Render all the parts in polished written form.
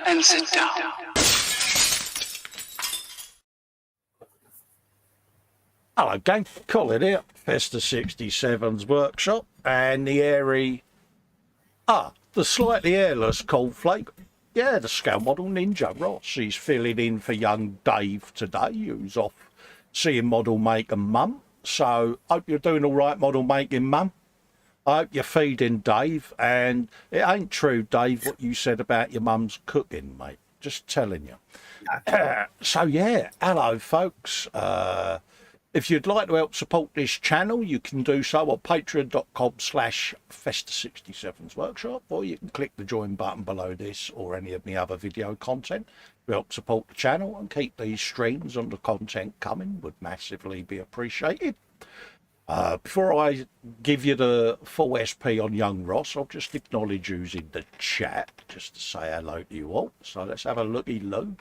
and sit down. Hello gang, Colin here, Festa 67's workshop, and the airy, the slightly airless cold flake. Yeah, the scale model ninja Ross. He's filling in for young Dave today, who's off seeing model making mum. So, hope you're doing all right, model making mum. I hope you're feeding Dave, and it ain't true, Dave, what you said about your mum's cooking, mate. Just telling you. So, yeah, hello, folks. If you'd like to help support this channel, you can do so on patreon.com/Festa67's workshop, or you can click the join button below this or any of my other video content to help support the channel and keep these streams and the content coming. Would massively be appreciated. Before I give you the full SP on young Ross, I'll just acknowledge who's in the chat just to say hello to you all. So let's have a looky-loo.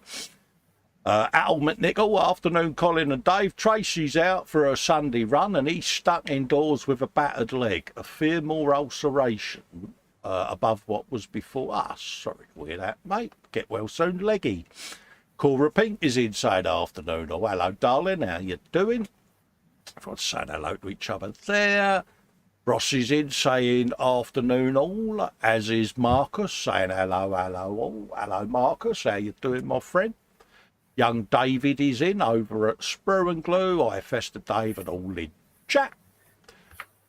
Al McNichol, afternoon Colin and Dave. Tracy's out for a Sunday run and he's stuck indoors with a battered leg. A femoral ulceration above what was before us. Sorry to hear that, mate. Get well soon, leggy. Cora Pink is inside afternoon. Oh, hello, darling. How you doing? Everyone's saying hello to each other there. Ross is in saying afternoon all, as is Marcus saying hello, hello all. Hello, Marcus. How you doing, my friend? Young David is in over at Sprue and Glue. I Festa Dave and all in chat.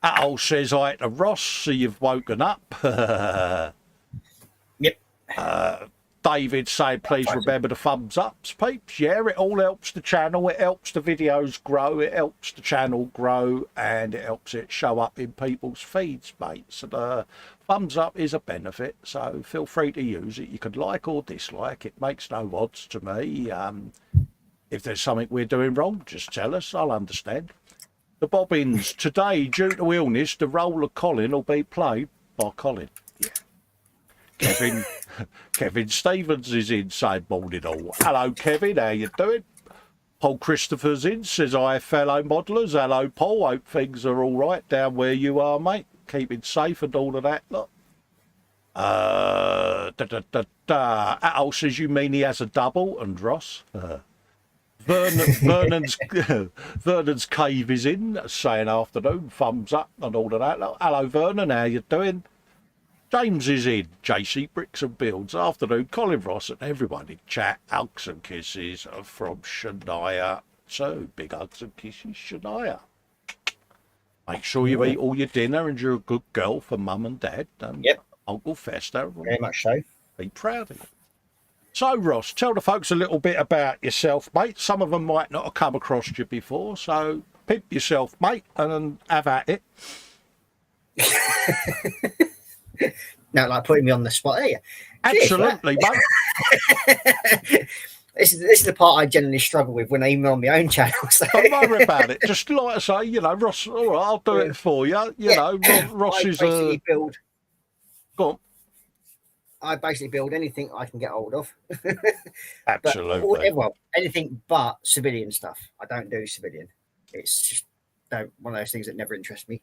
Al says hi to Ross, so you've woken up. Yep. David saying please remember the thumbs ups, peeps. Yeah, it all helps the channel. It helps the videos grow. It helps the channel grow, and it helps it show up in people's feeds, mate. So the thumbs up is a benefit, so feel free to use it. You can like or dislike. It makes no odds to me. If there's something we're doing wrong, just tell us. I'll understand. The Bobbins. Today, due to illness, the role of Colin will be played by Colin. Yeah. Kevin Stevens is in, saying morning all. Hello, Kevin. How you doing? Paul Christopher's in, says hi, fellow modellers. Hello, Paul. Hope things are all right down where you are, mate. Keeping safe and all of that lot. Al says you mean he has a double, and Ross. Vernon's cave is in, saying afternoon, thumbs up and all of that lot. Hello, Vernon. How you doing? James is in, JC Bricks and Builds. Afternoon, Colin Ross and everyone in chat. Hugs and kisses from Shania. So, big hugs and kisses, Shania. Make sure you eat all your dinner and you're a good girl for mum and dad. And yep. Uncle Festa. Very much so. Be proud of you. So, Ross, tell the folks a little bit about yourself, mate. Some of them might not have come across you before, so pimp yourself, mate, and have at it. No, like putting me on the spot, are you? Absolutely, mate. This is the part I generally struggle with when I'm even on my own channel. So. Don't worry about it. Just like I say, you know, Ross, all right, I'll do it for you. You know, Ross is a... build. Go on. I basically build anything I can get hold of. Absolutely. Well, anything but civilian stuff. I don't do civilian. It's just one of those things that never interest me.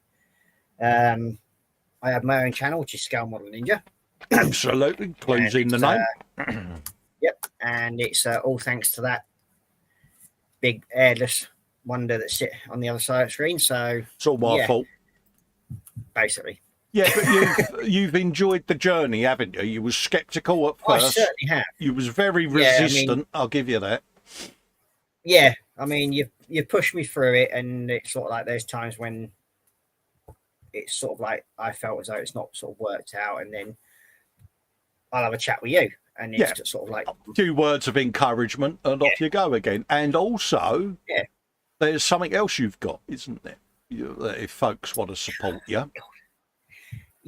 I have my own channel, which is Scale Model Ninja. Absolutely. Clues in the name. Yep. And it's all thanks to that big airless wonder that sit on the other side of the screen. So it's all my fault. Basically. Yeah, but you've enjoyed the journey, haven't you? You were sceptical at first. I certainly have. You was very resistant. I'll give you that. Yeah. I mean, you pushed me through it, and it's sort of like there's times when it's sort of like I felt as though it's not sort of worked out, and then I'll have a chat with you, and it's just sort of like a few words of encouragement, and off you go again. And also, there's something else you've got, isn't there? If folks want to support you.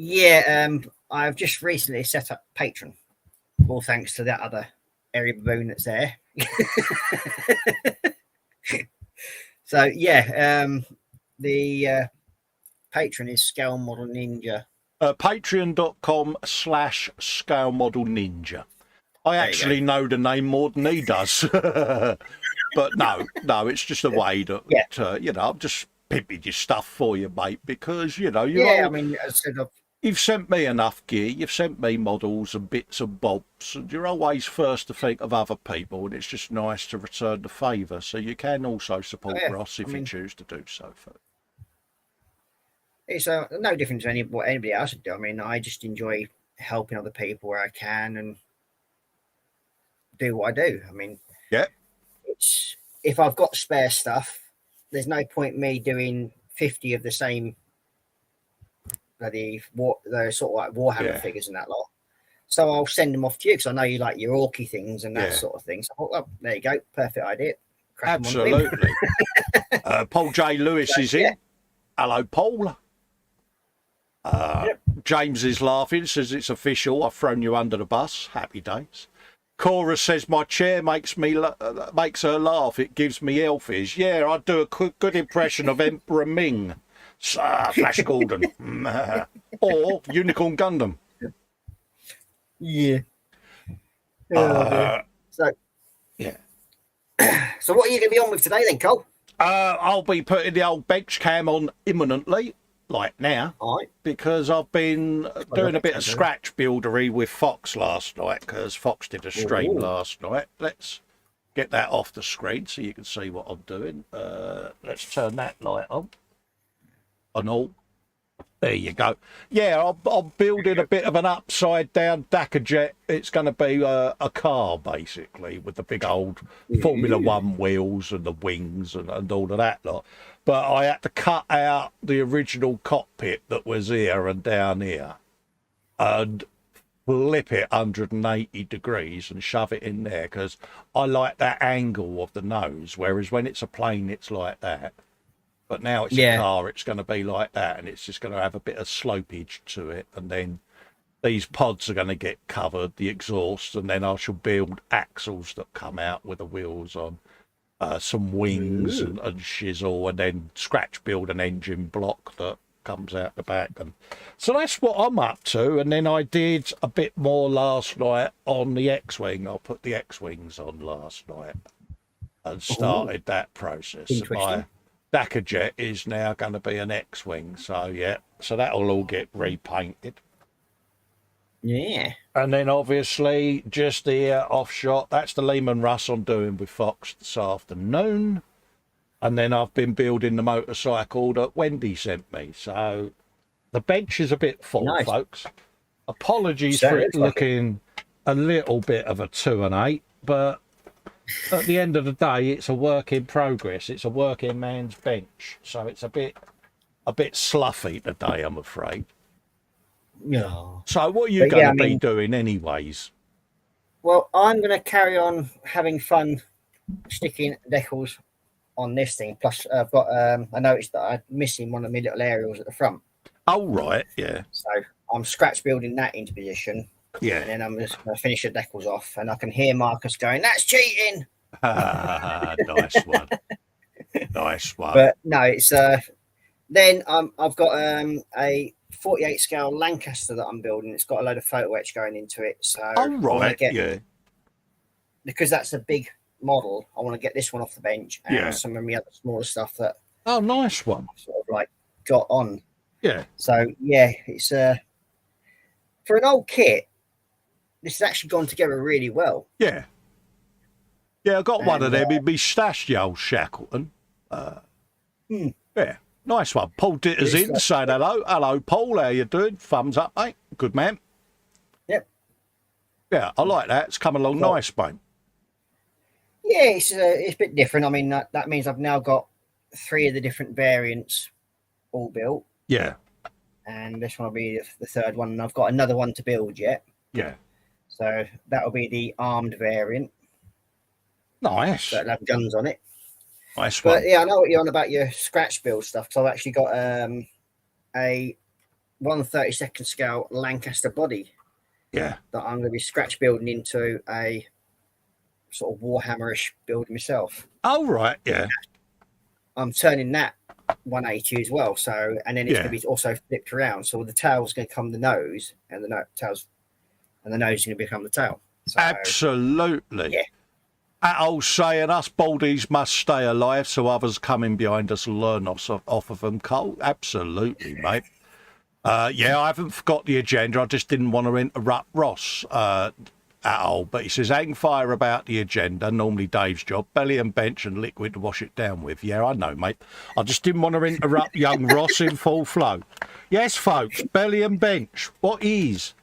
Yeah, I've just recently set up PATRON, all thanks to that other airy baboon that's there. So yeah, the Patron is Scale Model Ninja. Patreon.com/Scale Model Ninja. I actually know the name more than he does. But no, it's just a way that, you know, I'm just pimping your stuff for you, mate, because, you know, you're I mean, as I said, You've sent me enough gear, you've sent me models and bits and bobs, and you're always first to think of other people, and it's just nice to return the favour. So you can also support Ross if you choose to do so. It's no different to what anybody else would do. I mean, I just enjoy helping other people where I can and do what I do. I mean, yeah, it's if I've got spare stuff, there's no point me doing 50 of the same bloody the sort of like Warhammer figures and that lot. So I'll send them off to you because I know you like your orky things and that sort of thing. So I thought, well, there you go, perfect idea. Absolutely. Paul J. Lewis is in. Hello, Paul. James is laughing, says it's official. I've thrown you under the bus. Happy days. Cora says my chair makes her laugh. It gives me elfies. Yeah, I do a good impression of Emperor Ming. Flash Gordon. Or Unicorn Gundam. Yeah. So what are you going to be on with today then, Cole? I'll be putting the old bench cam on imminently, like now, because I've been doing a bit of scratch buildery with Fox last night, because Fox did a stream last night. Let's get that off the screen so you can see what I'm doing. Let's turn that light on. And all. There you go. Yeah, I'm building a bit of an upside-down Dakar jet. It's going to be a car, basically, with the big old Formula One wheels and the wings and all of that lot. But I had to cut out the original cockpit that was here and down here and flip it 180 degrees and shove it in there because I like that angle of the nose, whereas when it's a plane, it's like that. But now it's a car, it's going to be like that, and it's just going to have a bit of slopage to it. And then these pods are going to get covered, the exhaust, and then I shall build axles that come out with the wheels on, some wings and shizzle, and then scratch build an engine block that comes out the back. And so that's what I'm up to. And then I did a bit more last night on the X-Wing. I put the X-Wings on last night and started that process. My Dakar jet is now going to be an X-Wing, so so that'll all get repainted. Yeah. And then obviously just the off-shot, that's the Lehman Russ I'm doing with Fox this afternoon. And then I've been building the motorcycle that Wendy sent me. So the bench is a bit full, folks. Apologies for it looking a little bit of a 2 and 8, but at the end of the day, it's a work in progress. It's a working man's bench, so it's a bit sloughy today, I'm afraid. Yeah. So what are you going to be doing, anyways? Well, I'm going to carry on having fun sticking decals on this thing. Plus, I've got I noticed that I'm missing one of my little aerials at the front. Oh right, yeah. So I'm scratch building that into position. Yeah. And then I'm just going to finish the decals off, and I can hear Marcus going, "That's cheating." Nice one. Nice one. But no, it's then I've got a 48 scale Lancaster that I'm building. It's got a load of photo etch going into it. So because that's a big model, I want to get this one off the bench and some of my other smaller stuff that nice one. I've sort of like got on. Yeah. So it's for an old kit, this has actually gone together really well. Yeah. Yeah, I got one of them in me stash, the old Shackleton. Yeah, nice one. Paul Ditter's in, saying hello. Hello, Paul. How you doing? Thumbs up, mate. Good man. Yep. Yeah, I like that. It's come along nice, mate. Yeah, it's a bit different. I mean, that means I've now got 3 of the different variants all built. Yeah. And this one will be the 3rd one. And I've got another one to build yet. Yeah. So that'll be the armed variant. Nice. That'll have guns on it. Nice one. But yeah, I know what you're on about your scratch build stuff. So I've actually got a 1/32 scale Lancaster body. Yeah. That I'm going to be scratch building into a sort of Warhammerish build myself. Oh right, yeah. I'm turning that 180 as well. So and then it's going to be also flipped around. So the tail's going to come the nose, and the nose is going to become the tail. So, absolutely. Yeah. That old saying, us baldies must stay alive so others coming behind us learn off of them, Cole. Absolutely, mate. Yeah, I haven't forgot the agenda. I just didn't want to interrupt Ross at all. But he says, hang fire about the agenda, normally Dave's job, belly and bench and liquid to wash it down with. Yeah, I know, mate. I just didn't want to interrupt young Ross in full flow. Yes, folks, belly and bench. What is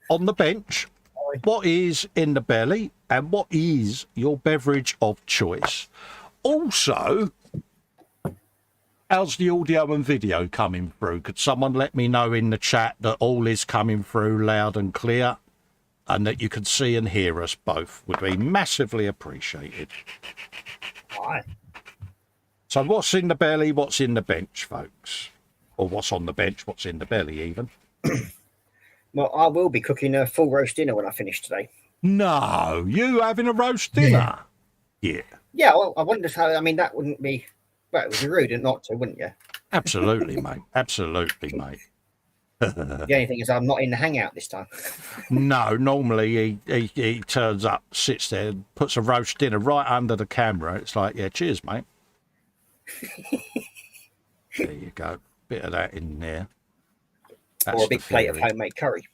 on the bench? What is in the belly? And what is your beverage of choice? Also, how's the audio and video coming through? Could someone let me know in the chat that all is coming through loud and clear and that you can see and hear us both? Would be massively appreciated. Right. So what's in the belly, what's in the bench, folks? Or what's on the bench, what's in the belly even? Well, I will be cooking a full roast dinner when I finish today. No, you having a roast dinner? Yeah. Yeah, well, I wonder how, I mean, that wouldn't be, well, it would be rude not to, wouldn't you? Absolutely, mate. Absolutely, mate. The only thing is I'm not in the hangout this time. No, normally he turns up, sits there, and puts a roast dinner right under the camera. It's like, yeah, cheers, mate. There you go. Bit of that in there. That's Or a big plate of homemade curry.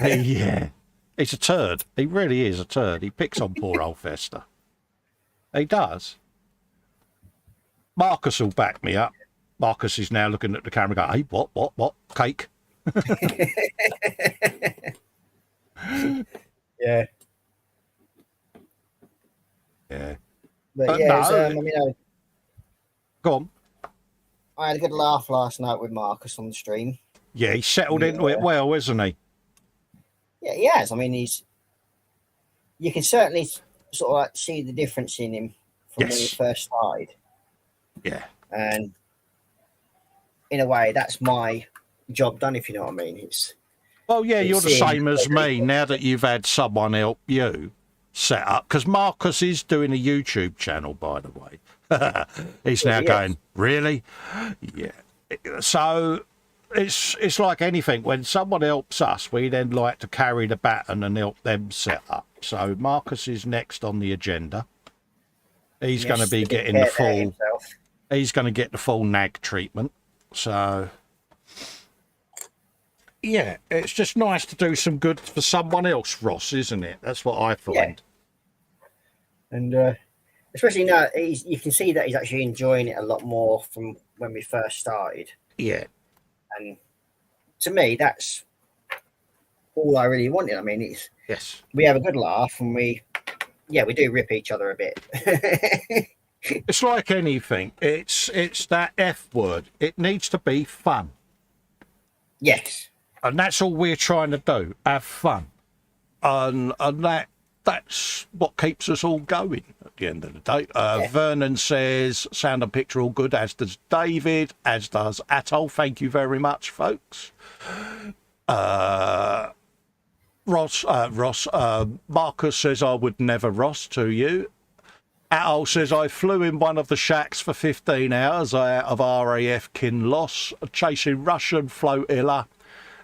Yeah. He's a turd. He really is a turd. He picks on poor old Festa. He does. Marcus will back me up. Marcus is now looking at the camera going, hey, what? Cake? Yeah. Yeah. But yeah, no. it was, Go on. I had a good laugh last night with Marcus on the stream. Yeah, he settled into it well, isn't he? Yeah, he has. I mean, you can certainly sort of like see the difference in him from when he first started. Yeah. And in a way, that's my job done, if you know what I mean. Well, yeah, you're the same as me now that you've had someone help you set up. Because Marcus is doing a YouTube channel, by the way. He's now going, really? Yeah. So it's like anything. When someone helps us, we then like to carry the baton and help them set up. So Marcus is next on the agenda. He's going to be getting the full. He's going to get the full nag treatment. So, yeah, it's just nice to do some good for someone else, Ross, isn't it? That's what I find. Yeah. And especially now, you can see that he's actually enjoying it a lot more from when we first started. Yeah. And to me, that's all I really wanted. I mean, we have a good laugh and we do rip each other a bit. It's like anything. It's that F word. It needs to be fun. Yes. And that's all we're trying to do. Have fun. And that's what keeps us all going at the end of the day. Vernon says, sound and picture all good, as does David, as does Atoll. Thank you very much, folks. Marcus says, I would never Ross to you. Atoll says, I flew in one of the shacks for 15 hours out of RAF Kinloss, chasing Russian flotilla,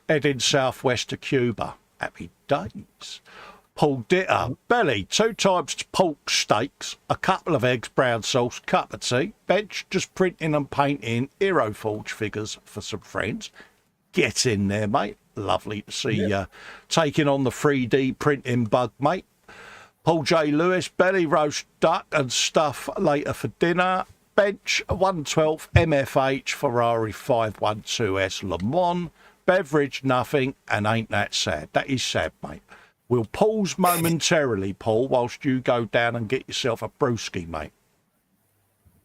heading southwest to Cuba. Happy days. Paul Ditter, belly, 2 times pork steaks, a couple of eggs, brown sauce, cup of tea, bench, just printing and painting Hero Forge figures for some friends. Get in there, mate. Lovely to see you taking on the 3D printing bug, mate. Paul J. Lewis, belly roast duck and stuff later for dinner. Bench, 112 MFH Ferrari 512S Le Mans. Beverage, nothing, and ain't that sad. That is sad, mate. We'll pause momentarily, Paul, whilst you go down and get yourself a brewski, mate.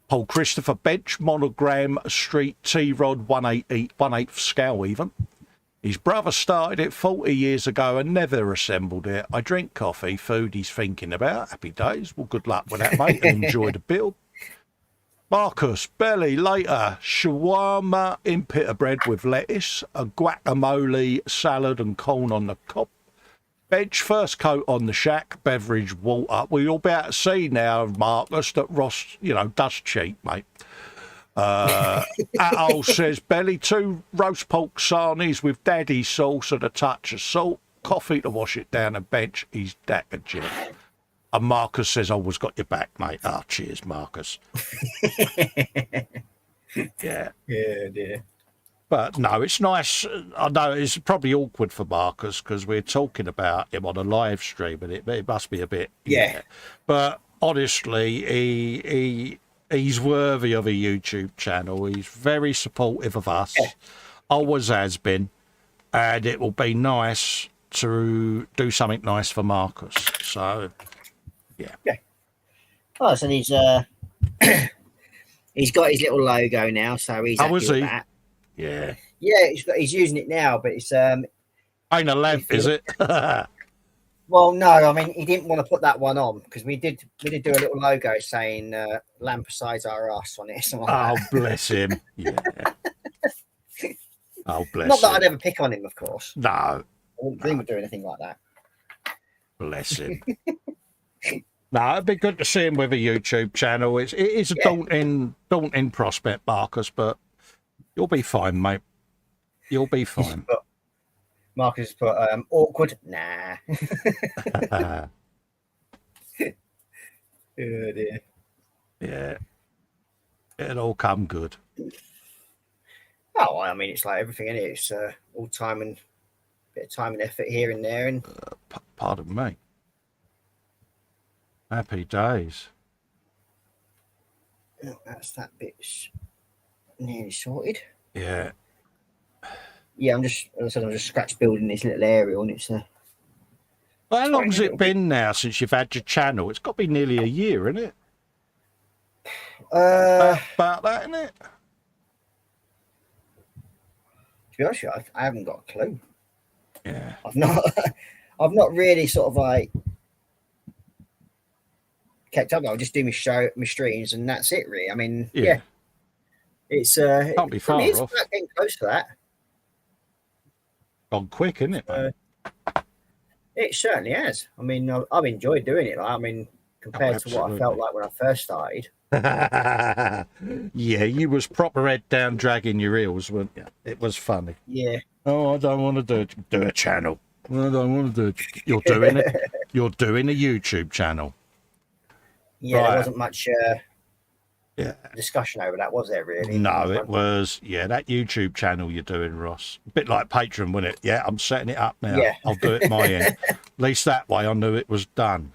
Paul Christopher, bench, monogram, street, T-Rod, 1/8 scale even. His brother started it 40 years ago and never assembled it. I drink coffee, food he's thinking about. Happy days. Well, good luck with that, mate, and enjoy the build. Marcus, belly, later, shawarma in pita bread with lettuce, a guacamole, salad and corn on the cob. Bench, first coat on the shack, beverage, water. Well, you'll be able to see now, Marcus, that Ross, does cheat, mate. Atoll says, belly, 2 roast pork sarnies with daddy sauce and a touch of salt, coffee to wash it down, and bench, he's dapper Jim. And Marcus says, always got your back, mate. Oh, cheers, Marcus. Yeah. Yeah, dear. But no, it's nice. I know it's probably awkward for Marcus because we're talking about him on a live stream, and it must be a bit. Yeah. But honestly, he's worthy of a YouTube channel. He's very supportive of us. Yeah. Always has been, and it will be nice to do something nice for Marcus. So, yeah. Yeah. Oh, so he's he's got his little logo now, so he's happy with that. Yeah. Yeah, he's using it now, but it's ain't a lamp, is it? Well, no, I mean he didn't want to put that one on because we did do a little logo saying lamp besides our ass on it. Like oh, bless him. Yeah. Oh, bless Not that him. I'd ever pick on him, of course. No. I wouldn't dream of doing anything like that. Bless him. No, it'd be good to see him with a YouTube channel. It is a daunting prospect, Marcus, but you'll be fine, mate. You'll be fine. Marcus put awkward. Nah. Oh dear. Yeah. It'll all come good. Oh, I mean, it's like everything in it. It's all time and bit of time and effort here and there. And pardon me. Happy days. oh, that's that bit's nearly sorted. Yeah. Yeah, I'm just scratch building this little aerial, and it's Well, how long's it been now since you've had your channel? It's got to be nearly a year, isn't it? About that, isn't it? To be honest with you, I haven't got a clue. Yeah. I've not really sort of like kept up. I'll just do my streams, and that's it, really. I mean, yeah. It's can't be far it's off. getting close to that. Gone quick, isn't it, mate? It certainly has. I mean, I've enjoyed doing it. I mean, compared to what I felt like when I first started. Yeah, you was proper head down dragging your heels, weren't you? It was funny. Yeah. Oh, I don't want to do a channel. I don't want to do it. You're doing it. You're doing a YouTube channel. Yeah, right. There wasn't much discussion over that, was there, really? No, it was, that YouTube channel you're doing, Ross. A bit like Patreon, wasn't it? Yeah, I'm setting it up now. Yeah. I'll do it my end. At least that way I knew it was done.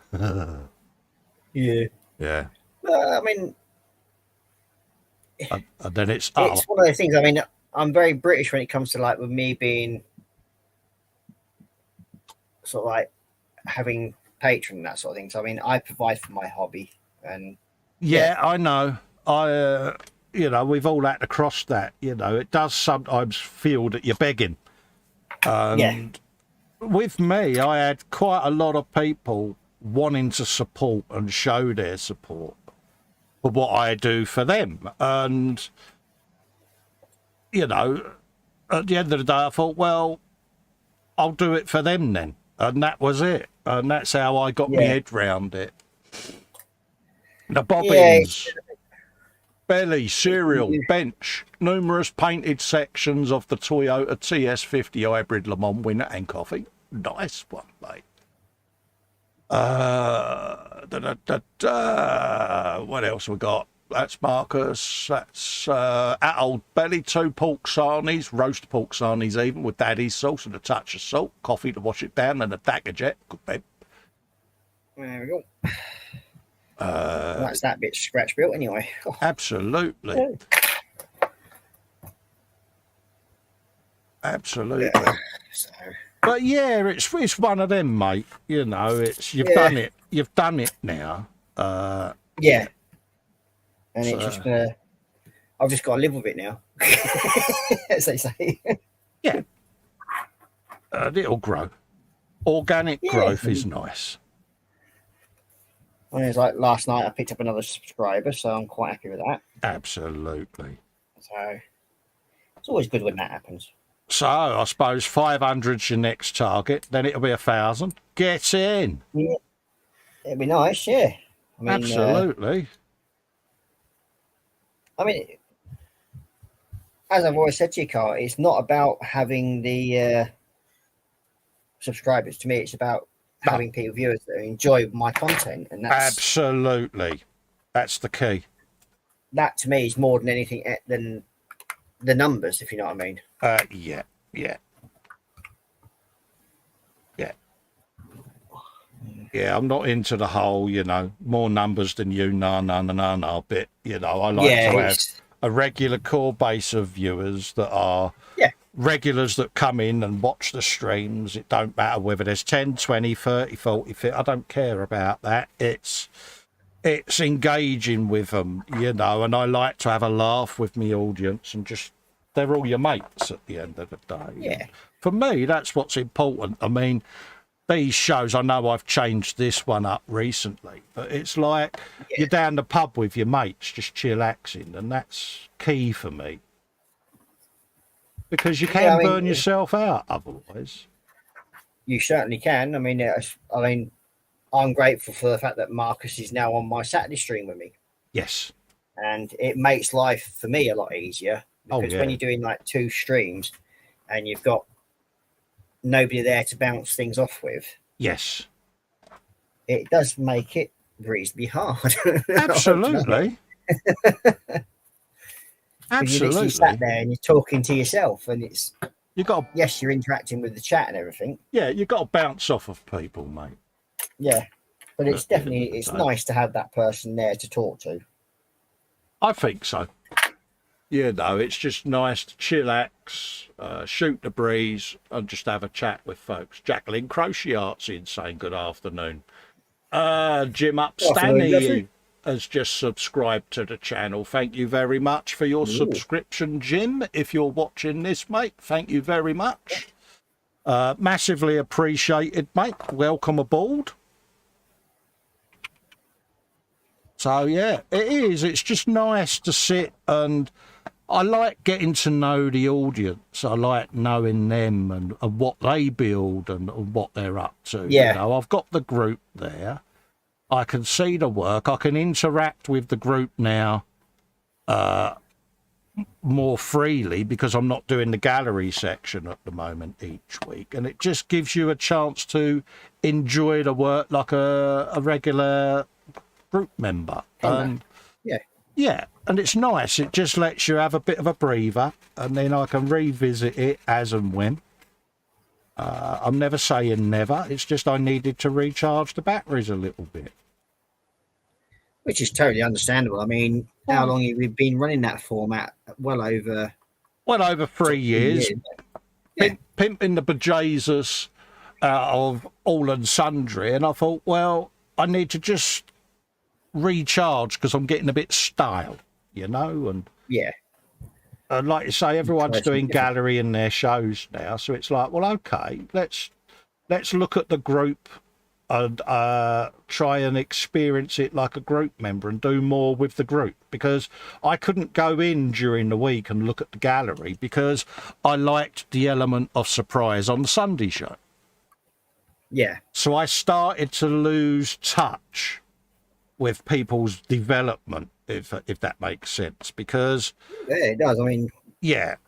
Yeah. Yeah. I mean, And then it's one of those things. I mean, I'm very British when it comes to like with me being sort of like having Patreon and that sort of thing. So I mean, I provide for my hobby, and I know. We've all had to cross that. It does sometimes feel that you're begging. And with me, I had quite a lot of people wanting to support and show their support for what I do for them. And, at the end of the day, I thought, well, I'll do it for them then. And that was it. And that's how I got my head round it. The bobbins, belly, cereal, bench, numerous painted sections of the Toyota TS50 Hybrid Le Mans winner and coffee. Nice one, mate. What else we got? That's Marcus. That's at Old Belly, 2 pork sarnies, roast pork sarnies even, with daddy's sauce and a touch of salt, coffee to wash it down, and a dagger jet. Good bed. There we go. That's that bit scratch built anyway. Absolutely. Absolutely. So. But yeah, it's one of them, mate. You've done it. You've done it now. Yeah. And it's just I've just got to live with it now, as they say. Yeah. It'll grow. Organic growth is nice. And it's like last night I picked up another subscriber, so I'm quite happy with that. Absolutely. So it's always good when that happens. So I suppose 500's your next target, then it'll be 1,000. Get in. Yeah. It'd be nice, yeah. I mean, absolutely. As I've always said to you, Carl, it's not about having the subscribers. To me, it's about having people, viewers that enjoy my content, and that's absolutely, that's the key. That to me is more than anything than the numbers, if you know what I mean. Yeah, yeah. Yeah. Yeah, I'm not into the whole, you know, more numbers than you, no bit. You know, I like Yeah, to have a regular core base of viewers that are regulars that come in and watch the streams. It don't matter whether there's 10, 20, 30, 40, 50. I don't care about that. It's engaging with them, you know, and I like to have a laugh with my audience and just, they're all your mates at the end of the day. Yeah. And for me, that's what's important. I mean, these shows, I know I've changed this one up recently, but it's like you're down the pub with your mates just chillaxing, and that's key for me. Because you can burn yourself out otherwise. You certainly can. I mean, I'm grateful for the fact that Marcus is now on my Saturday stream with me. Yes. And it makes life for me a lot easier, because when you're doing like 2 streams and you've got nobody there to bounce things off with. Yes. It does make it reasonably hard. Absolutely. Absolutely. You sat there and you're talking to yourself, and yes, you're interacting with the chat and everything. Yeah, you've got to bounce off of people, mate. Yeah, but it's definitely nice to have that person there to talk to. I think so. You know, it's just nice to chillax, shoot the breeze, and just have a chat with folks. Jacqueline Crochet Art's in saying good afternoon. Jim Upstanny has just subscribed to the channel. Thank you very much for your subscription, Jim. If you're watching this, mate, thank you very much. Massively appreciated, mate. Welcome aboard. So, yeah, it is. It's just nice to sit, and I like getting to know the audience. I like knowing them and what they build and what they're up to. Yeah. You know, I've got the group there. I can see the work. I can interact with the group now more freely, because I'm not doing the gallery section at the moment each week. And it just gives you a chance to enjoy the work like a regular group member. Yeah, and it's nice. It just lets you have a bit of a breather, and then I can revisit it as and when. I'm never saying never. It's just I needed to recharge the batteries a little bit. Which is totally understandable. I mean, how long have we been running that format? Well over 3 years. Yeah. Pimping the bejesus out of all and sundry, and I thought, well, I need to just recharge because I'm getting a bit stale, you know, and like you say, everyone's doing gallery in their shows now, so it's like, well, okay, let's look at the group and try and experience it like a group member and do more with the group, because I couldn't go in during the week and look at the gallery because I liked the element of surprise on the Sunday show. Yeah. So I started to lose touch with people's development, if that makes sense, because it does. I mean, you're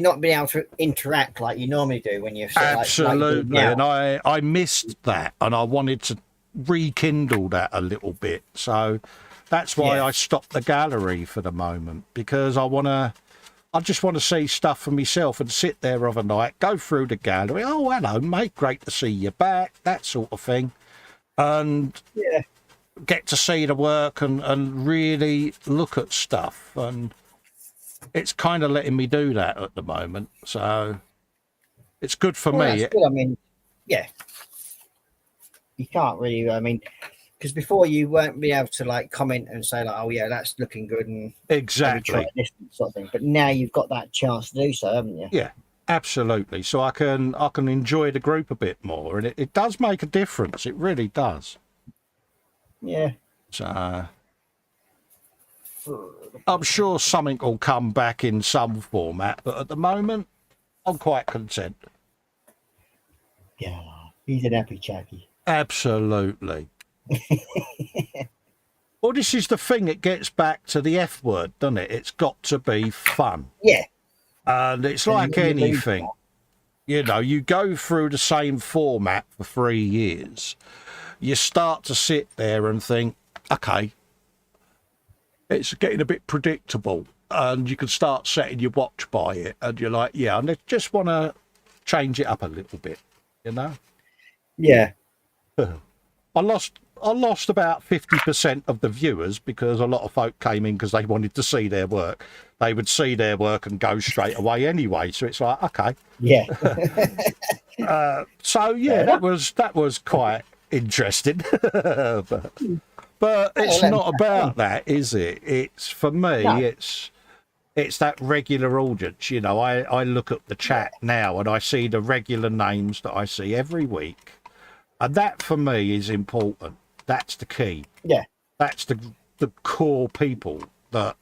not being able to interact like you normally do when you're absolutely, and I missed that, and I wanted to rekindle that a little bit. So that's why I stopped the gallery for the moment, because I just want to see stuff for myself and sit there of a night, go through the gallery. Oh, hello, mate, great to see you back, that sort of thing. And get to see the work and really look at stuff, and it's kind of letting me do that at the moment, so it's good for me. That's good. I mean, you can't really, I mean, because before you weren't be able to like comment and say like, oh yeah, that's looking good, and exactly this sort of thing. But now you've got that chance to do so, haven't you? Yeah, absolutely. So I can enjoy the group a bit more, and it does make a difference. It really does. Yeah. So I'm sure something will come back in some format, but at the moment, I'm quite content. Yeah, he's an happy chappy. Absolutely. Well, this is the thing. It gets back to the F word, doesn't it? It's got to be fun. Yeah. And it's like anything. You know, you go through the same format for 3 years. You start to sit there and think, okay, it's getting a bit predictable. and you can start setting your watch by it, and you're like, yeah, I just want to change it up a little bit, you know. Yeah. I lost about 50% of the viewers because a lot of folk came in because they wanted to see their work. They would see their work and go straight away anyway. So it's like, okay. Yeah. So yeah, that was quite interesting. but it's not about that, is it? It's for me, No. it's that regular audience. You know, I look at the chat now and I see the regular names that I see every week. And that for me is important. That's the key. Yeah. That's the core people that.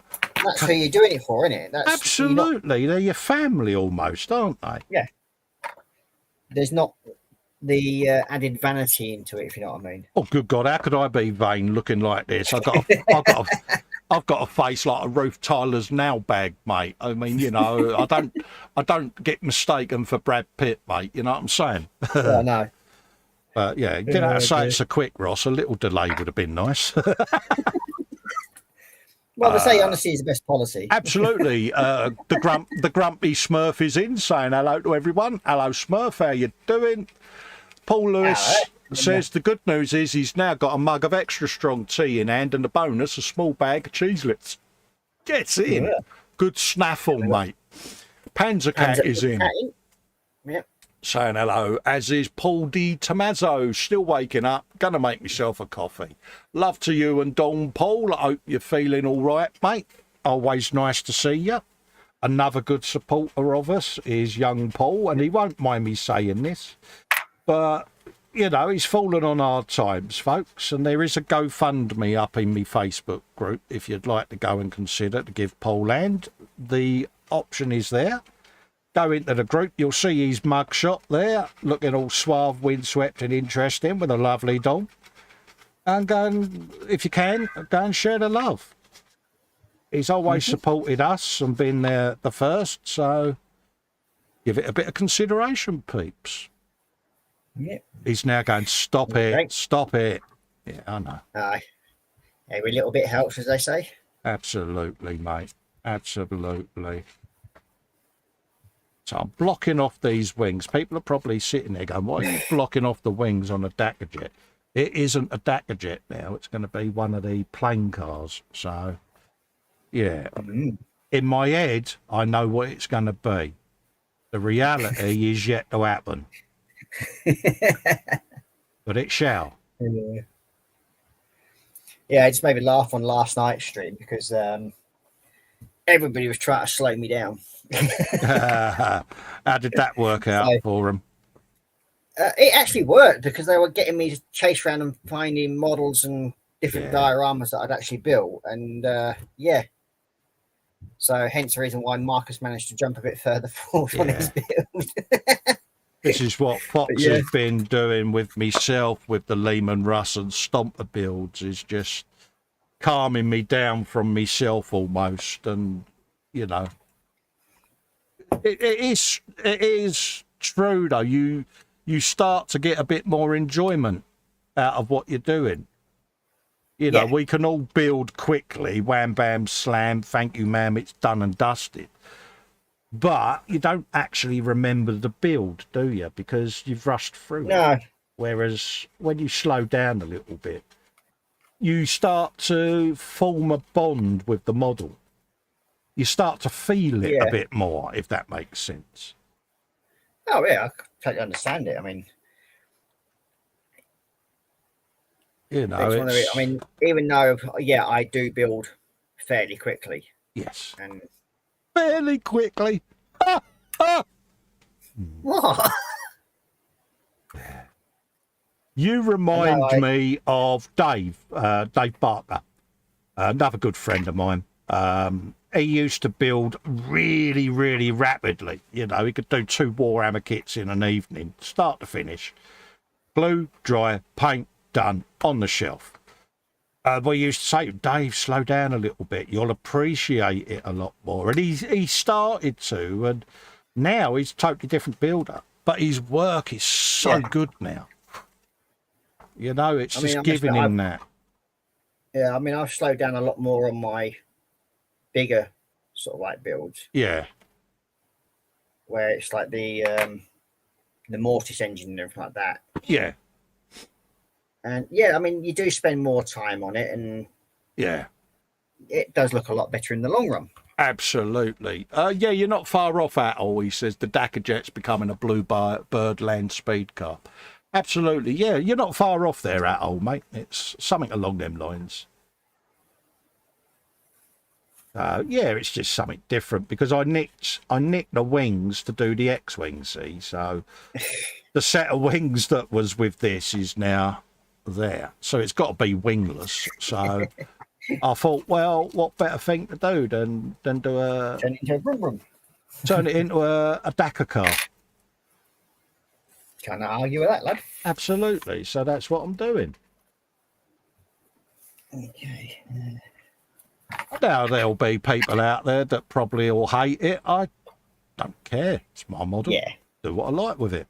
That's who you're doing it for, isn't it? That's Absolutely. They're your family almost, aren't they? Yeah. There's not the added vanity into it, if you know what I mean. Oh, good God! How could I be vain looking like this? I've got a face like a Ruth Tyler's nail bag, mate. I mean, you know, I don't get mistaken for Brad Pitt, mate. You know what I'm saying? Yeah, no. But yeah, you know, say it's a quick Ross. A little delay would have been nice. Well, they say honesty is the best policy. Absolutely. The grumpy Smurf is in, saying hello to everyone. Hello, Smurf. How you doing? Paul Lewis says the good news is he's now got a mug of extra strong tea in hand and a bonus, a small bag of cheeselets. Gets in. Yeah. Good snaffle, mate. Panzer Cat is in. Yep. Saying hello, as is Paul D. Tomazzo, still waking up, gonna make myself a coffee. Love to you and Don Paul. I hope you're feeling all right, mate. Always nice to see you. Another good supporter of us is young Paul, and he won't mind me saying this, but, you know, he's fallen on hard times, folks, and there is a GoFundMe up in my Facebook group if you'd like to go and consider to give Paul land. The option is there. Go into the group, you'll see his mugshot there, looking all suave, windswept and interesting with a lovely dog. And go and, if you can, go and share the love. He's always supported us and been there the first, so give it a bit of consideration, peeps. Yeah. He's now going, stop it, stop it. Yeah, I know. Aye. Every little bit helps, as they say. Absolutely, mate. Absolutely. So I'm blocking off these wings. People are probably sitting there going, why are you blocking off the wings on a Dackerjet? It isn't a Dackerjet now. It's going to be one of the plane cars. So, yeah. In my head, I know what it's going to be. The reality is yet to happen. But it shall. Yeah, it just made me laugh on last night's stream because everybody was trying to slow me down. How did that work out for them? It actually worked because they were getting me to chase around and finding models and different dioramas that I'd actually built. And yeah. So hence the reason why Marcus managed to jump a bit further forward on his build. This is what Fox has been doing with myself with the Lehman Russ and Stomper builds, is just calming me down from myself almost. And, you know, it is true, though. You start to get a bit more enjoyment out of what you're doing. You know, we can all build quickly, wham, bam, slam, thank you, ma'am, it's done and dusted. But you don't actually remember the build, do you? Because you've rushed through it. Whereas when you slow down a little bit, you start to form a bond with the model. You start to feel it a bit more, if that makes sense. Oh, yeah, I totally understand it. I mean, you know, I mean, even though, I do build fairly quickly. Yes. And fairly quickly. What? You remind me of Dave Barker, another good friend of mine. He used to build really, really rapidly. You know, he could do 2 Warhammer kits in an evening, start to finish. Glue, dry, paint, done, on the shelf. We used to say, Dave, slow down a little bit. You'll appreciate it a lot more. And he started to, and now he's a totally different builder. But his work is so good now. You know, it's just giving him that. Yeah, I mean, I've slowed down a lot more on my bigger sort of like builds. Yeah. Where it's like the Mortis engine and everything like that. Yeah. And yeah, I mean, you do spend more time on it, and Yeah. it does look a lot better in the long run. Absolutely. Yeah, you're not far off at all, he says. The Dakar Jet's becoming a Bluebird land speed car. Absolutely. Yeah, you're not far off there at all, mate. It's something along them lines. Yeah, it's just something different because I nicked the wings to do the X-wing, see? So the set of wings that was with this is now there. So it's got to be wingless. So I thought, well, what better thing to do than do Turn it into a vroom vroom. turn it into a Dakar car. Can't argue with that, lad. Absolutely. So that's what I'm doing. Okay. Now, there'll be people out there that probably will hate it. I don't care. It's my model. Yeah. Do what I like with it.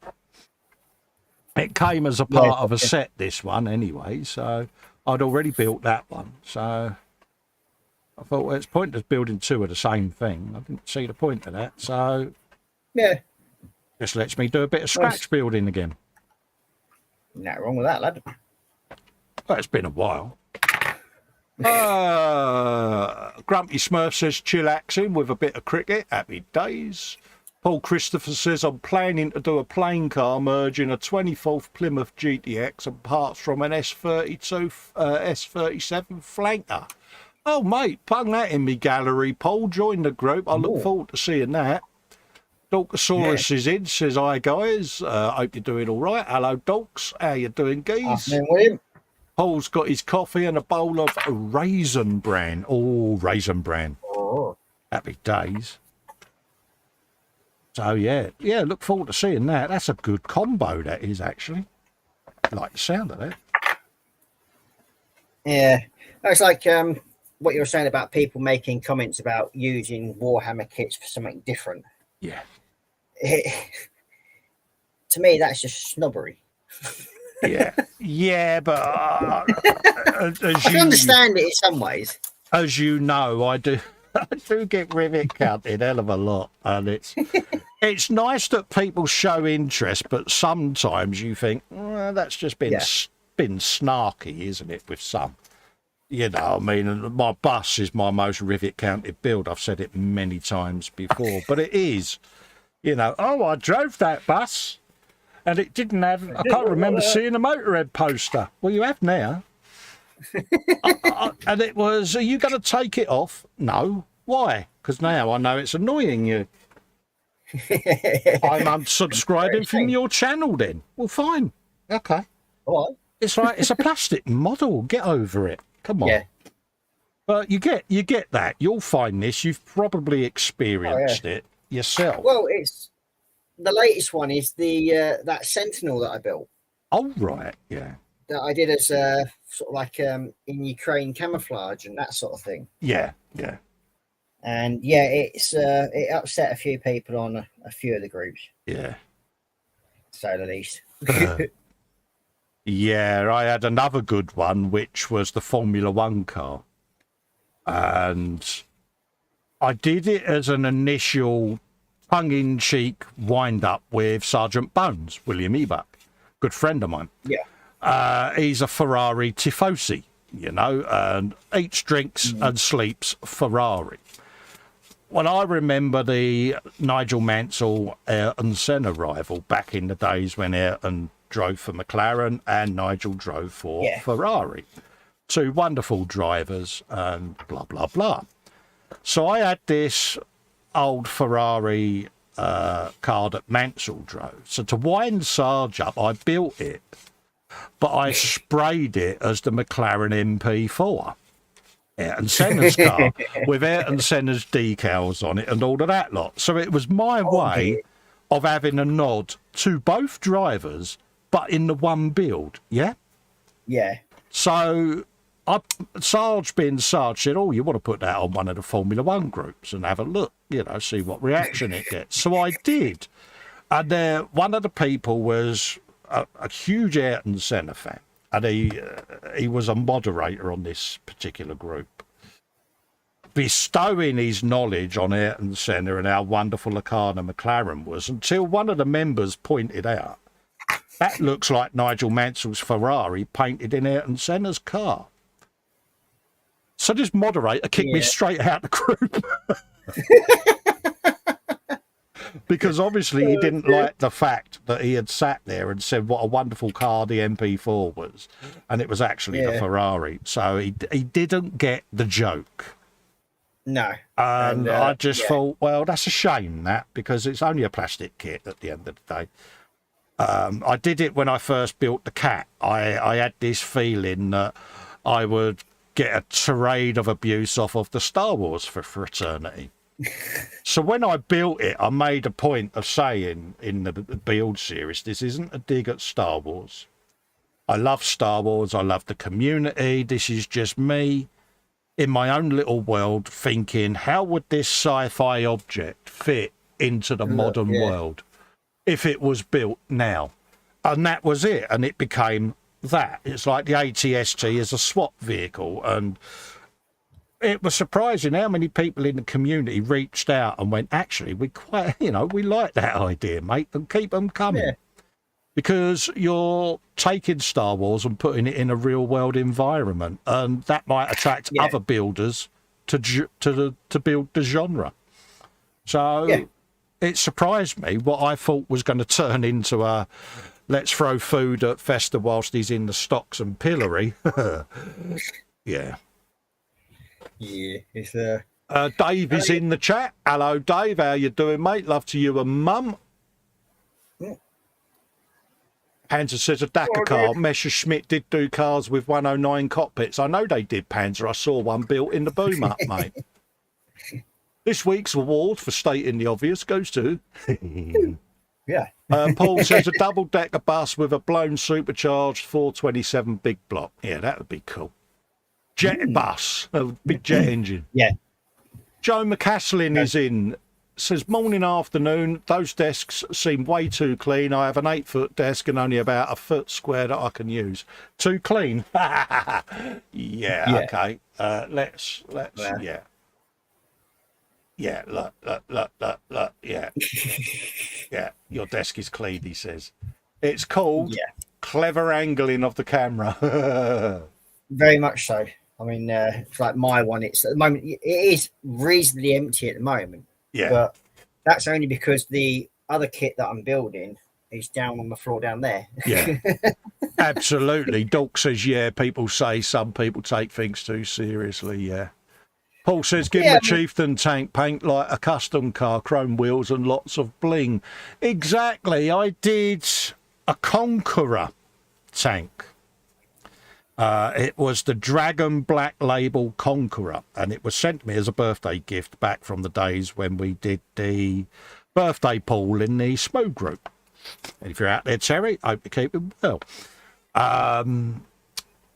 It came as a part of a set, this one, anyway. So I'd already built that one. So I thought, well, it's pointless building two of the same thing. I didn't see the point of that. So Yeah. just lets me do a bit of scratch building again. Nothing wrong with that, lad. Well, it's been a while. Grumpy Smurf says chillaxing with a bit of cricket. Happy days. Paul Christopher says I'm planning to do a plain car merging a 24th Plymouth GTX and parts from an S32 S37 flanker. Oh mate, plug that in me gallery, Paul. Join the group. I look forward to seeing that. Dolkosaurus is in, says hi guys. Hope you're doing all right. Hello Dolks, how you doing, geez? Afternoon, William. Paul's got his coffee and a bowl of Raisin Bran. Oh, Raisin Bran. Oh. Happy days. So, yeah, look forward to seeing that. That's a good combo, that is, actually. I like the sound of that. Yeah. It's like what you were saying about people making comments about using Warhammer kits for something different. Yeah. To me, that's just snobbery. Yeah, but I can understand it in some ways. As you know, I do get rivet counted hell of a lot, and it's nice that people show interest, but sometimes you think, well, that's just been snarky, isn't it? With some, you know, I mean, my bus is my most rivet counted build. I've said it many times before, but it is, you know. Oh, I drove that bus. And it didn't have, I can't remember seeing a Motorhead poster. Well, you have now. And it was, are you going to take it off? No. Why? Because now I know it's annoying you. I'm unsubscribing from your channel then. Well, fine. Okay. All right. It's like, it's a plastic model. Get over it. Come on. Yeah. But you get that. You'll find this. You've probably experienced it yourself. Well, the latest one is the that Sentinel that I built. Oh, right. Yeah. That I did as sort of like in Ukraine camouflage and that sort of thing. Yeah. Yeah. And yeah, it upset a few people on a few of the groups. Yeah. To say the least. Yeah, I had another good one, which was the Formula One car. And I did it as an initial tongue-in-cheek wind-up with Sergeant Bones, William Ebuck, good friend of mine. Yeah. He's a Ferrari tifosi, you know, and eats, drinks and sleeps Ferrari. Well, I remember the Nigel Mansell Ayrton Senna rival back in the days when Ayrton drove for McLaren and Nigel drove for Ferrari. Two wonderful drivers and blah, blah, blah. So I had this old Ferrari car that Mansell drove. So to wind Sarge up, I built it, but I sprayed it as the McLaren MP4. Ayrton Senna's car with Ayrton Senna's decals on it and all of that lot. So it was my way of having a nod to both drivers, but in the one build, yeah? Yeah. So Sarge being Sarge said, oh, you want to put that on one of the Formula One groups and have a look, you know, see what reaction it gets. So I did. And one of the people was a huge Ayrton Senna fan. And he was a moderator on this particular group. bestowing his knowledge on Ayrton Senna and how wonderful a car the McLaren was, until one of the members pointed out, that looks like Nigel Mansell's Ferrari painted in Ayrton Senna's car. So this moderator kicked me straight out of the group. Because obviously he didn't like the fact that he had sat there and said what a wonderful car the MP4 was, and it was actually the Ferrari. So he didn't get the joke. No. And I just thought, well, that's a shame, that, because it's only a plastic kit at the end of the day. I did it when I first built the Cat. I had this feeling that I would get a tirade of abuse off of the Star Wars for fraternity. So when I built it, I made a point of saying in the build series, this isn't a dig at Star Wars. I love Star Wars. I love the community. This is just me in my own little world thinking, how would this sci-fi object fit into the modern world if it was built now? And that was it. And it became that. It's like the ATST is a swap vehicle. And it was surprising how many people in the community reached out and went, actually, we quite, we like that idea, mate, and keep them coming. Yeah. Because you're taking Star Wars and putting it in a real world environment, and that might attract other builders to build the genre. So it surprised me what I thought was going to turn into a let's throw food at Festa whilst he's in the stocks and pillory. Yeah. Yeah, it's Dave is in the chat. Hello, Dave. How you doing, mate? Love to you and Mum. Panzer says a Dakar car. Messerschmitt did do cars with 109 cockpits. I know they did, Panzer. I saw one built in the boom up, mate. This week's award for stating the obvious goes to... Paul says a double-decker bus with a blown supercharged 427 big block. Yeah, that would be cool. Jet bus, a big jet engine. Yeah. Joe McCaslin is in. Says, morning, afternoon. Those desks seem way too clean. I have an 8-foot desk and only about a foot square that I can use. Too clean? Okay. Let's. Yeah, look. Yeah. Yeah, your desk is clean, he says. It's called clever angling of the camera. Very much so. I mean, it's like my one. It's at the moment, it is reasonably empty at the moment. Yeah. But that's only because the other kit that I'm building is down on the floor down there. Yeah. Absolutely. Doc says, people say some people take things too seriously. Yeah. Paul says, give him a Chieftain tank paint like a custom car, chrome wheels and lots of bling. Exactly. I did a Conqueror tank. It was the Dragon Black Label Conqueror, and it was sent to me as a birthday gift back from the days when we did the birthday pool in the Smooth group. And if you're out there, Terry, I hope you're keeping well. And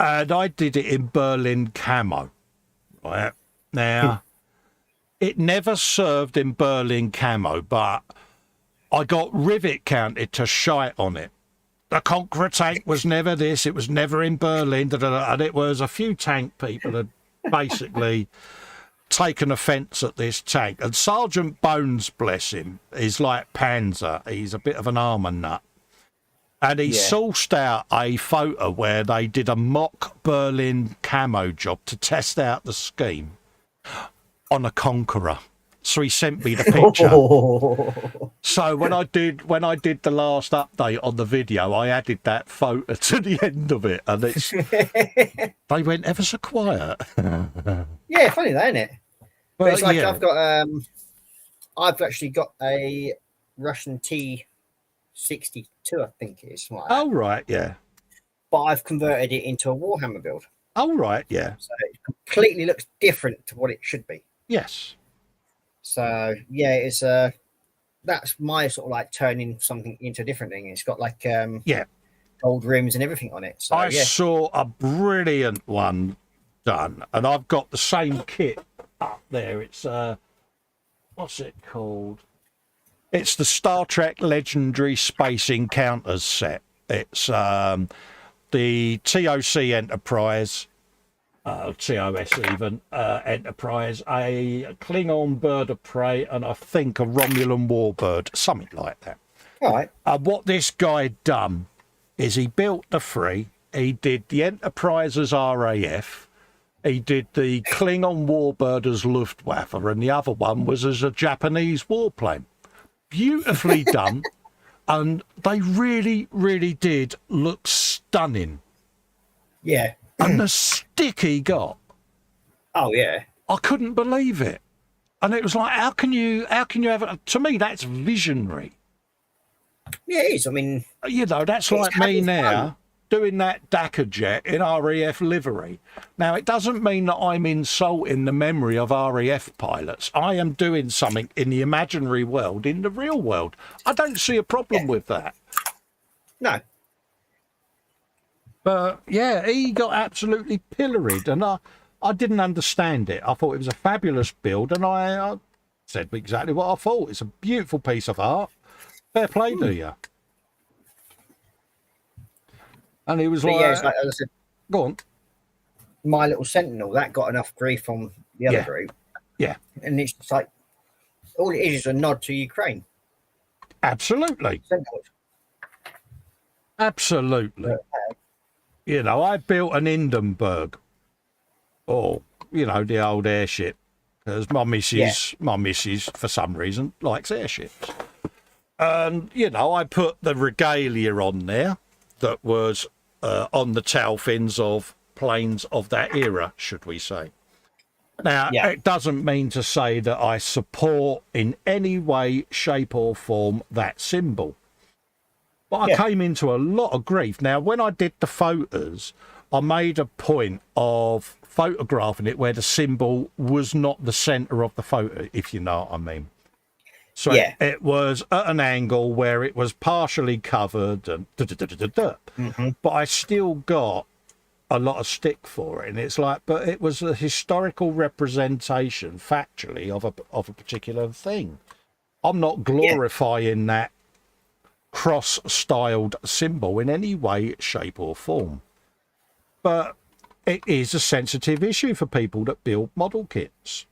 I did it in Berlin camo. Right? Now, it never served in Berlin camo, but I got rivet counted to shite on it. The Conqueror tank was never this. It was never in Berlin. And it was a few tank people had basically taken offence at this tank. And Sergeant Bones, bless him, is like Panzer. He's a bit of an armour nut. And he sourced out a photo where they did a mock Berlin camo job to test out the scheme on a Conqueror. So he sent me the picture. So when I did the last update on the video, I added that photo to the end of it, and it's they went ever so quiet. Yeah, funny that, isn't it? But it's like I've actually got a Russian T62, I think it is. Like oh right, yeah. But I've converted it into a Warhammer build. Oh right, yeah. So it completely looks different to what it should be. Yes. So it's that's my sort of like turning something into a different thing. It's got like gold rims and everything on it. So I saw a brilliant one done, and I've got the same kit up there. It's what's it called? It's the Star Trek Legendary Space Encounters set. It's the TOC Enterprise, TOS even, Enterprise, a Klingon bird of prey, and I think a Romulan warbird, something like that. All right. What this guy done is he built the three. He did the Enterprise as RAF. He did the Klingon warbird as Luftwaffe, and the other one was as a Japanese warplane. Beautifully done, and they really, really did look stunning. Yeah. And the stick he got, Oh yeah. I couldn't believe it. And it was like, how can you have it? To me, that's visionary. Yeah, it is. I mean, You know, that's like me now doing that Dakar jet in RAF livery. Now, it doesn't mean that I'm insulting the memory of RAF pilots. I am doing something in the imaginary world, in the real world. I don't see a problem with that. no. But yeah, he got absolutely pilloried, and I didn't understand it. I thought it was a fabulous build, and I said exactly what I thought. It's a beautiful piece of art. Fair play to you. And he was But like, yeah, it's like, as I said, go on. My Little Sentinel, that got enough grief from the other group. Yeah, And it's just like, all it is a nod to Ukraine. absolutely. Sentinels. Absolutely. You know, I built an Hindenburg, or, you know, the old airship, because my missus, for some reason, likes airships. And, you know, I put the regalia on there that was on the tail fins of planes of that era, should we say. Now, it doesn't mean to say that I support in any way, shape or form that symbol. But I came into a lot of grief. Now, when I did the photos, I made a point of photographing it where the symbol was not the centre of the photo, if you know what I mean. So it was at an angle where it was partially covered and but I still got a lot of stick for it. And it's like, but it was a historical representation, factually, of a particular thing. I'm not glorifying that cross-styled symbol in any way, shape or form. But it is a sensitive issue for people that build model kits.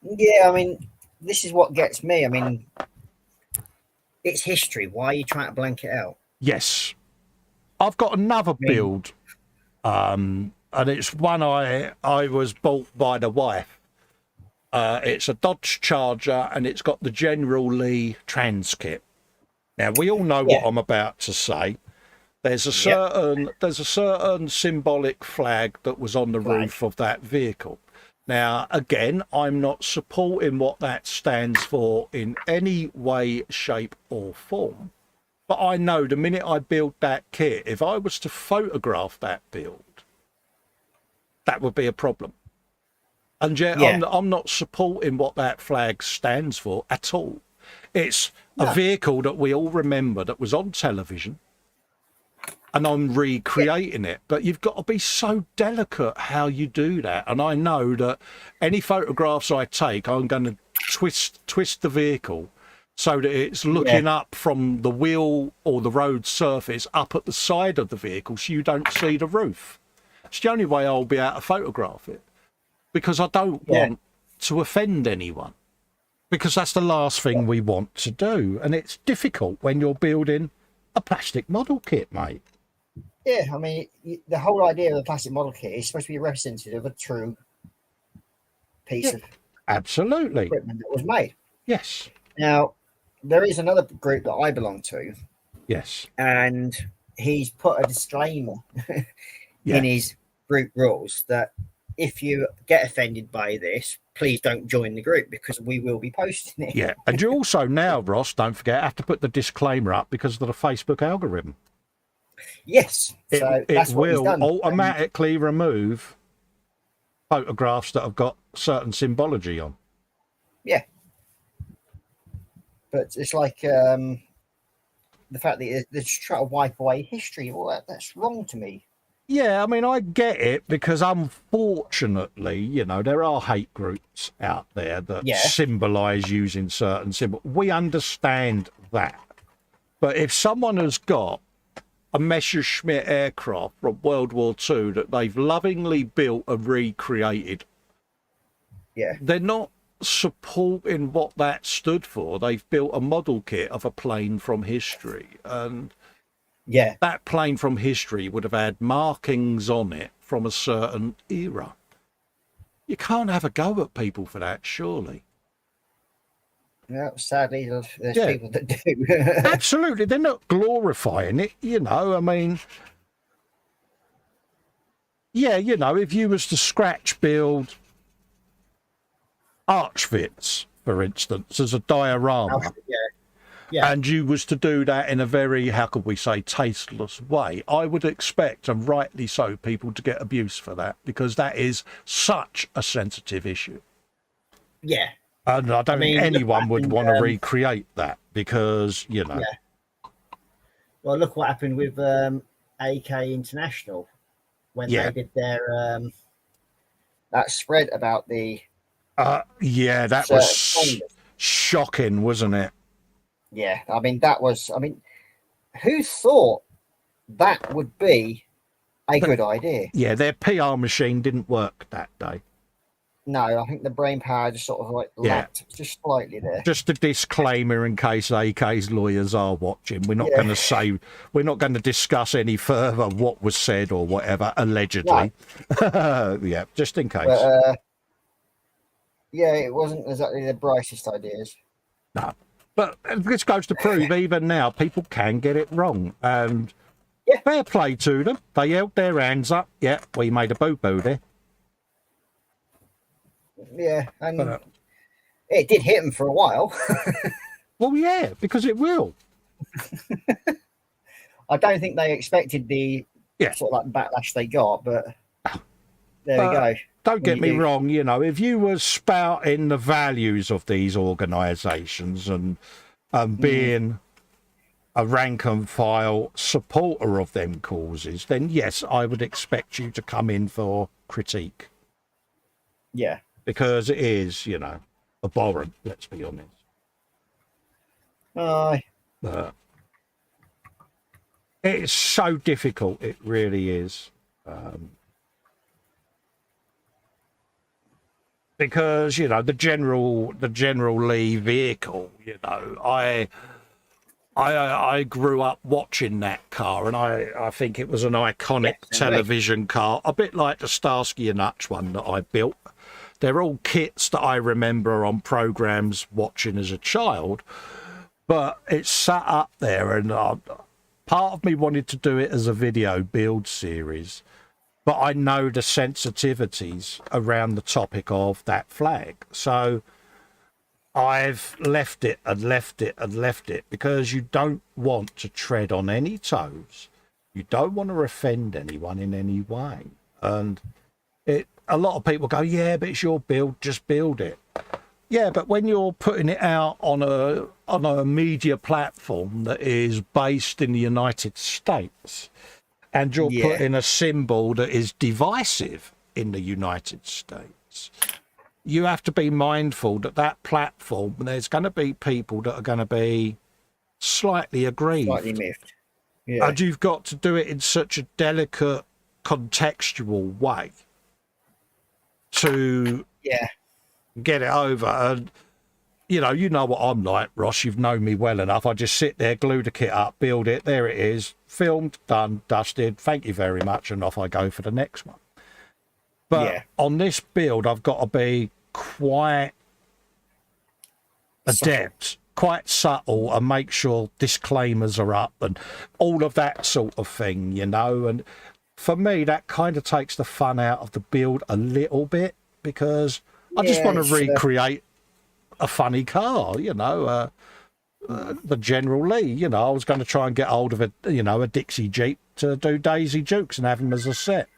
Yeah, I mean, this is what gets me. I mean, it's history. Why are you trying to blank it out? Yes. I've got another build, and it's one I was bought by the wife. It's a Dodge Charger, and it's got the General Lee trans kit. Now, we all know what I'm about to say. There's a certain symbolic flag that was on the roof of that vehicle. Now, again, I'm not supporting what that stands for in any way, shape or form. But I know the minute I build that kit, if I was to photograph that build, that would be a problem. And yet I'm not supporting what that flag stands for at all. It's a vehicle that we all remember that was on television, and I'm recreating it. But you've got to be so delicate how you do that. And I know that any photographs I take, I'm going to twist the vehicle so that it's looking up from the wheel or the road surface up at the side of the vehicle so you don't see the roof. It's the only way I'll be able to photograph it, because I don't want to offend anyone, because that's the last thing we want to do. And it's difficult when you're building a plastic model kit, mate. Yeah, I mean, the whole idea of a plastic model kit is supposed to be representative of a true piece of equipment that was made. Yes. Now, there is another group that I belong to. Yes. And he's put a disclaimer in his group rules that if you get offended by this, please don't join the group, because we will be posting it. Yeah. And you also now, Ross, don't forget, have to put the disclaimer up because of the Facebook algorithm. Yes. So that's it what he's will done. automatically remove photographs that have got certain symbology on. Yeah. But it's like the fact that they're just trying to wipe away history. Well, that's wrong to me. Yeah, I mean, I get it, because unfortunately, you know, there are hate groups out there that symbolise using certain symbols. We understand that. But if someone has got a Messerschmitt aircraft from World War II that they've lovingly built and recreated. Yeah. They're not supporting what that stood for. They've built a model kit of a plane from history, and Yeah. that plane from history would have had markings on it from a certain era. You can't have a go at people for that, surely. Yeah, sadly, there's Yeah. people that do. Absolutely, they're not glorifying it, you know. I mean, yeah, you know, if you was to scratch build Auschwitz, for instance, as a diorama, Yeah. and you was to do that in a very, how could we say, tasteless way, I would expect, and rightly so, people to get abuse for that, because that is such a sensitive issue. Yeah. And I don't think anyone would want to recreate that, because, you know. Yeah. Well, look what happened with AK International when they did their that spread about the. Yeah, that was shocking, wasn't it? Yeah, I mean, that was. I mean, who thought that would be a good idea? Yeah, their PR machine didn't work that day. No, I think the brain power just sort of like lacked just slightly there. Just a disclaimer in case AK's lawyers are watching. We're not going to say, we're not going to discuss any further what was said or whatever, allegedly. No. Yeah, just in case. But, yeah, it wasn't exactly the brightest ideas. No. But this goes to prove, even now, people can get it wrong. And fair play to them. They held their hands up. Yeah, we made a boo-boo there. Yeah, and it did hit them for a while. Well, yeah, because it will. I don't think they expected the sort of like backlash they got, but there we go. Don't get me wrong, you know, if you were spouting the values of these organisations and being a rank and file supporter of them causes, then yes, I would expect you to come in for critique. Yeah. Because it is, you know, abhorrent, let's be honest. It's so difficult, it really is. Because, you know, the General Lee vehicle, you know, I grew up watching that car, and I think it was an iconic television car, a bit like the Starsky and Hutch one that I built. They're all kits that I remember on programs watching as a child, but it's sat up there, and part of me wanted to do it as a video build series, but I know the sensitivities around the topic of that flag. So I've left it and left it and left it, because you don't want to tread on any toes. You don't want to offend anyone in any way. And a lot of people go, yeah, but it's your build, just build it. Yeah, but when you're putting it out on a media platform that is based in the United States, and you're putting a symbol that is divisive in the United States, you have to be mindful that that platform, there's going to be people that are going to be slightly aggrieved. Slightly miffed. Yeah. And you've got to do it in such a delicate, contextual way to get it over. And you know what I'm like, Ross. You've known me well enough. I just sit there, glue the kit up, build it. There it is, filmed, done, dusted. Thank you very much, and off I go for the next one. But on this build, I've got to be quite adept, quite subtle, and make sure disclaimers are up and all of that sort of thing, you know. And for me, that kind of takes the fun out of the build a little bit, because I just want to recreate a funny car, you know, the General Lee. You know, I was going to try and get hold of a Dixie Jeep to do Daisy Dukes and have him as a set.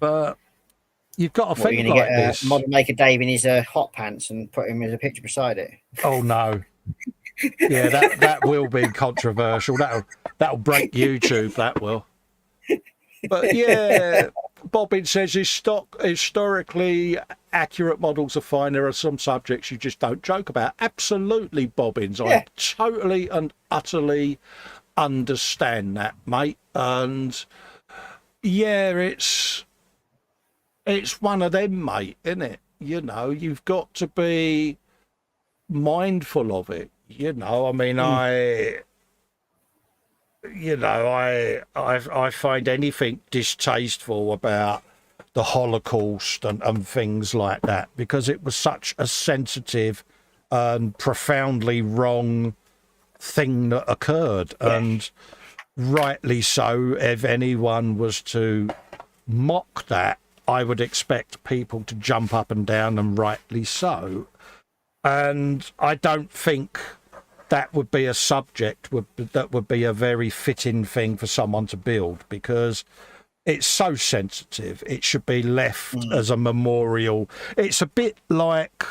But you've got to think like this. Model Maker Dave in his hot pants and put him as a picture beside it. Oh no! Yeah, that will be controversial. That'll break YouTube. That will. But yeah, Bobbin says historically accurate models are fine. There are some subjects you just don't joke about. Absolutely, Bobbins. I totally and utterly understand that, mate. And yeah, it's one of them, mate, isn't it? You know, you've got to be mindful of it. You know, I mean, I find anything distasteful about the Holocaust and things like that, because it was such a sensitive and profoundly wrong thing that occurred. Yeah. And rightly so, if anyone was to mock that, I would expect people to jump up and down, and rightly so. And I don't think that would be a subject that would be a very fitting thing for someone to build, because it's so sensitive. It should be left as a memorial. It's a bit like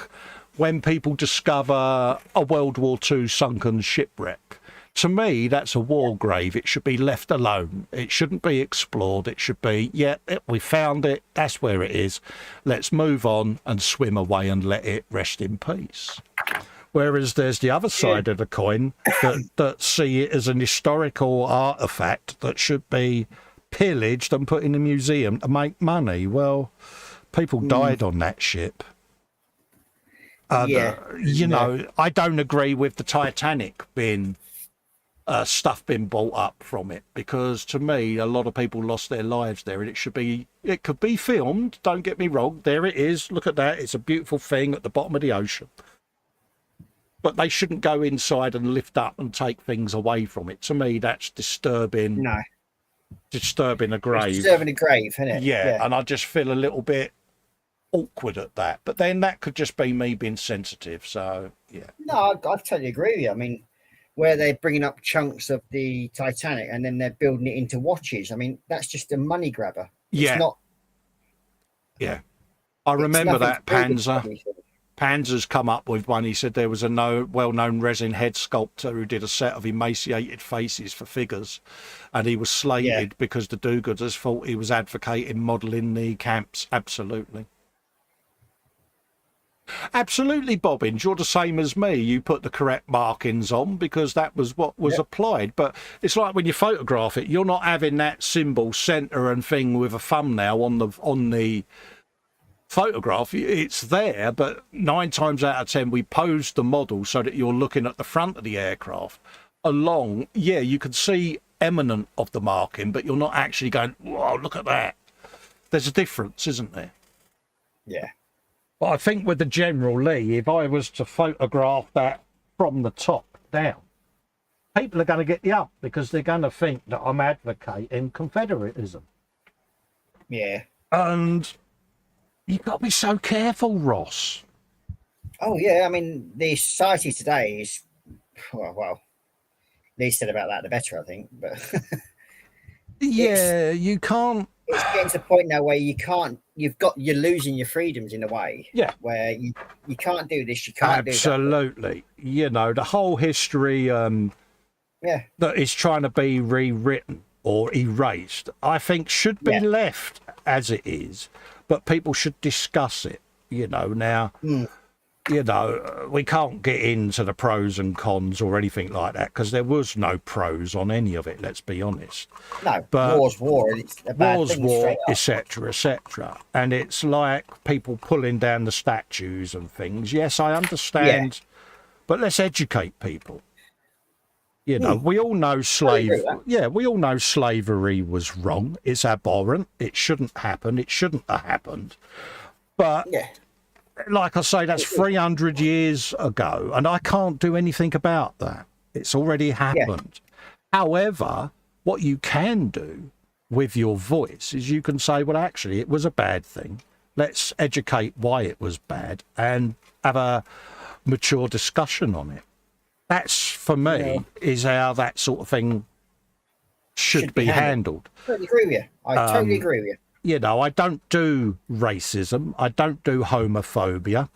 when people discover a World War II sunken shipwreck. To me, that's a war grave. It should be left alone. It shouldn't be explored. It should be, we found it. That's where it is. Let's move on and swim away and let it rest in peace. Whereas there's the other side of the coin that see it as an historical artefact that should be pillaged and put in a museum to make money. Well, people died on that ship. You know, I don't agree with the Titanic being stuff being bought up from it, because to me, a lot of people lost their lives there, and it could be filmed. Don't get me wrong. There it is. Look at that. It's a beautiful thing at the bottom of the ocean. But they shouldn't go inside and lift up and take things away from it. To me, that's disturbing. No. Disturbing a grave. It's disturbing a grave, isn't it? Yeah, and I just feel a little bit awkward at that. But then that could just be me being sensitive. So, yeah. No, I totally agree with you. I mean, where they're bringing up chunks of the Titanic and then they're building it into watches. I mean, that's just a money grabber. It's not. Yeah. I remember that Panzer's come up with one. He said there was a well-known resin head sculptor who did a set of emaciated faces for figures, and he was slated because the do-gooders thought he was advocating modelling the camps. Absolutely. Absolutely, Bobbins. You're the same as me. You put the correct markings on because that was what was applied. But it's like when you photograph it, you're not having that symbol, centre and thing with a thumbnail on the photograph. It's there, but 9 times out of 10 we posed the model so that you're looking at the front of the aircraft along. Yeah, you can see eminent of the marking, but you're not actually going, whoa, look at that. There's a difference, isn't there? Yeah. But I think with the General Lee, if I was to photograph that from the top down, people are going to get the up because they're going to think that I'm advocating Confederatism. Yeah. And you've got to be so careful, Ross. Oh, yeah. I mean, the society today is, well, least said about that, the better, I think. But yeah, you can't. It's getting to the point now where you're losing your freedoms in a way. Yeah. Where you can't do this, you can't do that. Absolutely. You know, the whole history that is trying to be rewritten or erased, I think should be left as it is, but people should discuss it, you know. Now, you know, we can't get into the pros and cons or anything like that because there was no pros on any of it, let's be honest. No, but war's war. It's a bad war's thing, war, etc., etc. And it's like people pulling down the statues and things. Yes, I understand, but let's educate people. You know, we all know we all know slavery was wrong. It's abhorrent. It shouldn't happen. It shouldn't have happened. But like I say, that's 300 years ago, and I can't do anything about that. It's already happened. However, what you can do with your voice is you can say, well, actually, it was a bad thing. Let's educate why it was bad and have a mature discussion on it. That's, for me, is how that sort of thing should be handled. I totally agree with you. I totally agree with you. You know, I don't do racism. I don't do homophobia.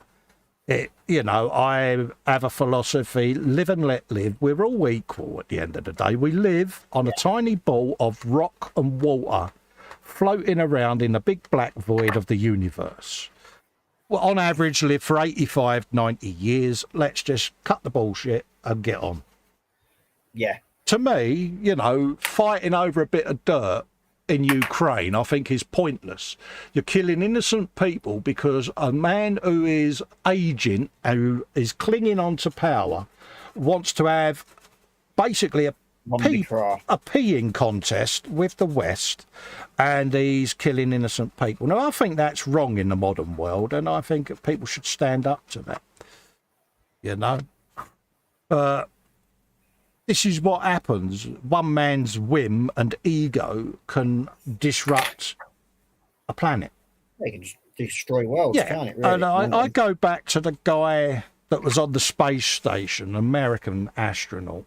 You know, I have a philosophy, live and let live. We're all equal at the end of the day. We live on a tiny ball of rock and water floating around in the big black void of the universe. Well, on average, live for 85, 90 years. Let's just cut the bullshit and get on. Yeah. to me, you know, fighting over a bit of dirt in Ukraine, I think is pointless. You're killing innocent people because a man who is aging, who is clinging on to power, wants to have basically a peeing contest with the West, and he's killing innocent people. Now, I think that's wrong in the modern world, and I think people should stand up to that. You know? This is what happens. One man's whim and ego can disrupt a planet. They can destroy worlds, can't it? Really? And I go back to the guy that was on the space station, American astronaut,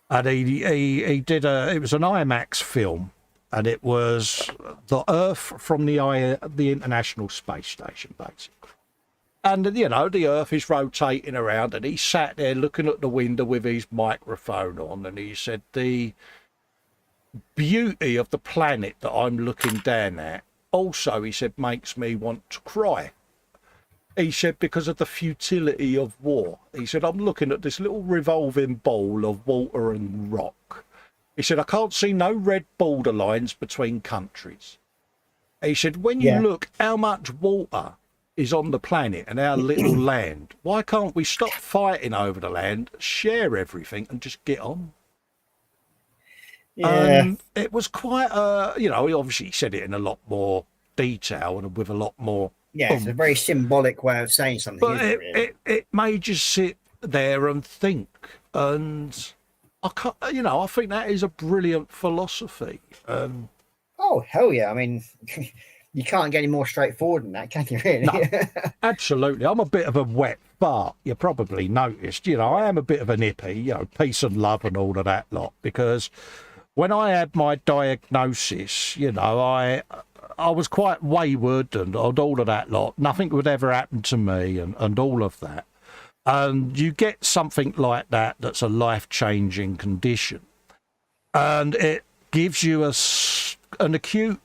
and he did it was an IMAX film, and it was the Earth from the International Space Station, basically. And, you know, the Earth is rotating around, and he sat there looking at the window with his microphone on, and he said, the beauty of the planet that I'm looking down at also, he said, makes me want to cry. He said, because of the futility of war. He said, I'm looking at this little revolving ball of water and rock. He said, I can't see no red border lines between countries. He said, when you look how much water is on the planet and our little land, why can't we stop fighting over the land, share everything, and just get on? Yeah. It was quite you know, obviously he said it in a lot more detail and with a lot more it's a very symbolic way of saying something. But it made you sit there and think, and I can't, you know, I think that is a brilliant philosophy. Oh hell yeah! I mean, you can't get any more straightforward than that, can you? Really? No, absolutely. I'm a bit of a wet fart. You probably noticed. You know, I am a bit of an hippie. You know, peace and love and all of that lot. Because when I had my diagnosis, you know, I was quite wayward and all of that lot. Nothing would ever happen to me and all of that. And you get something like that that's a life-changing condition. And it gives you an acute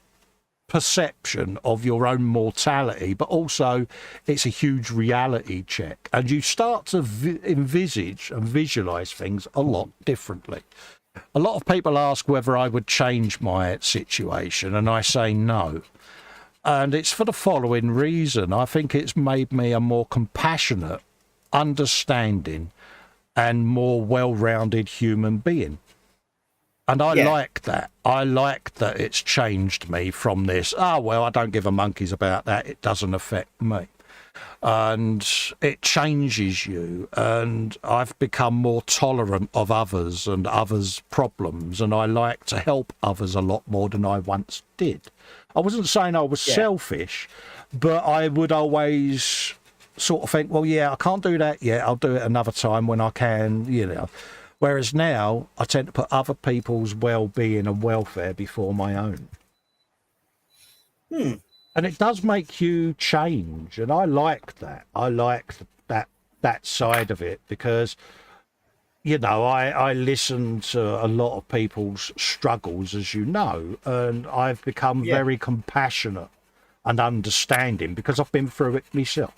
perception of your own mortality, but also it's a huge reality check. And you start to envisage and visualise things a lot differently. A lot of people ask whether I would change my situation, and I say no. And it's for the following reason. I think it's made me a more compassionate, understanding, and more well-rounded human being. And I like that. I like that it's changed me from this, well, I don't give a monkeys about that, it doesn't affect me. And it changes you, and I've become more tolerant of others and others' problems, and I like to help others a lot more than I once did. I wasn't saying I was selfish, but I would always sort of think, well, I can't do that yet, I'll do it another time when I can, you know. Whereas now I tend to put other people's well-being and welfare before my own. And it does make you change, and I like that. I like that side of it because, you know, I listen to a lot of people's struggles, as you know, and I've become very compassionate and understanding because I've been through it myself.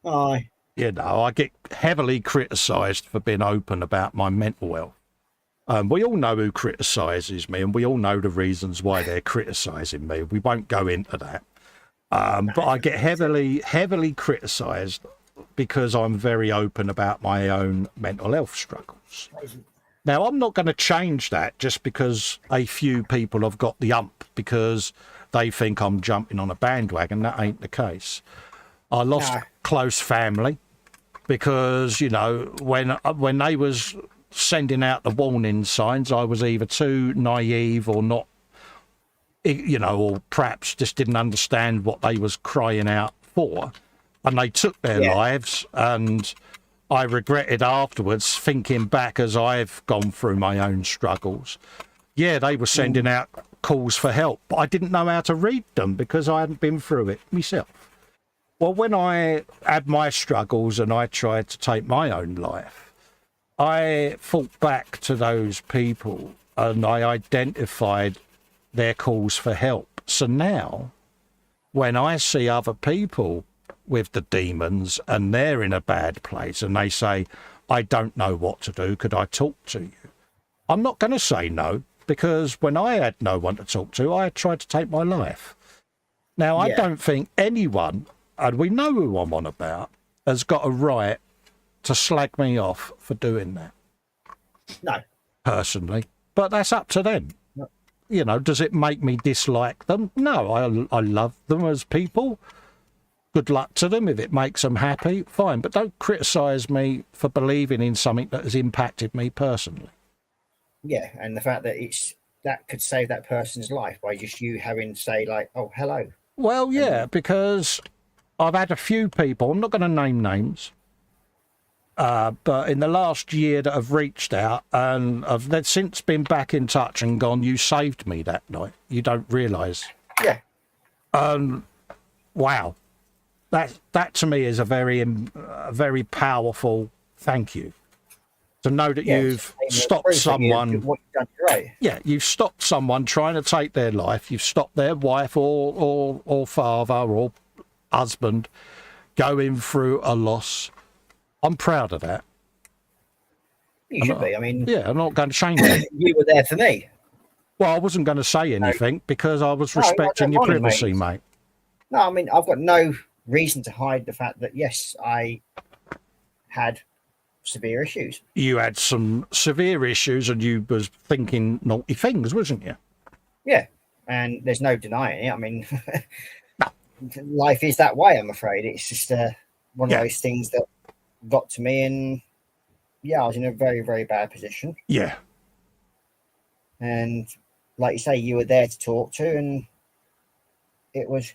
Aye. You know, I get heavily criticised for being open about my mental health. We all know who criticises me, and we all know the reasons why they're criticising me. We won't go into that. But I get heavily criticised because I'm very open about my own mental health struggles. Now, I'm not going to change that just because a few people have got the ump because they think I'm jumping on a bandwagon. That ain't the case. I lost close family because, you know, when they was sending out the warning signs, I was either too naive or not, you know, or perhaps just didn't understand what they was crying out for, and they took their lives. And I regretted afterwards, thinking back as I've gone through my own struggles. Yeah, they were sending out calls for help, but I didn't know how to read them because I hadn't been through it myself. Well, when I had my struggles and I tried to take my own life, I thought back to those people and I identified their calls for help. So now, when I see other people with the demons and they're in a bad place and they say, I don't know what to do. Could I talk to you? I'm not going to say no, because when I had no one to talk to, I tried to take my life. Now, I don't think anyone, and we know who I'm on about, has got a right to slag me off for doing that. No. Personally. But that's up to them. No. You know, does it make me dislike them? No, I love them as people. Good luck to them. If it makes them happy, fine. But don't criticise me for believing in something that has impacted me personally. Yeah, and the fact that that could save that person's life by just you having to say, like, oh, hello. Well, yeah, because I've had a few people, I'm not going to name names, but in the last year that have reached out, and they've since been back in touch and gone, you saved me that night. You don't realise. Yeah. Wow. That to me is a very powerful thank you. To know that you've stopped someone. What you've done, right? Yeah, you've stopped someone trying to take their life. You've stopped their wife or father or husband going through a loss. I'm proud of that. You should be. I mean, yeah, I'm not going to change it. You were there for me. Well, I wasn't going to say anything because I was respecting your privacy, mate. No, I mean, I've got no reason to hide the fact that, yes, I had severe issues. You had some severe issues and you was thinking naughty things, wasn't you? Yeah, and there's no denying it. I mean, life is that way, I'm afraid. It's just one of those things that got to me, and I was in a very, very bad position. Yeah. And like you say, you were there to talk to, and it was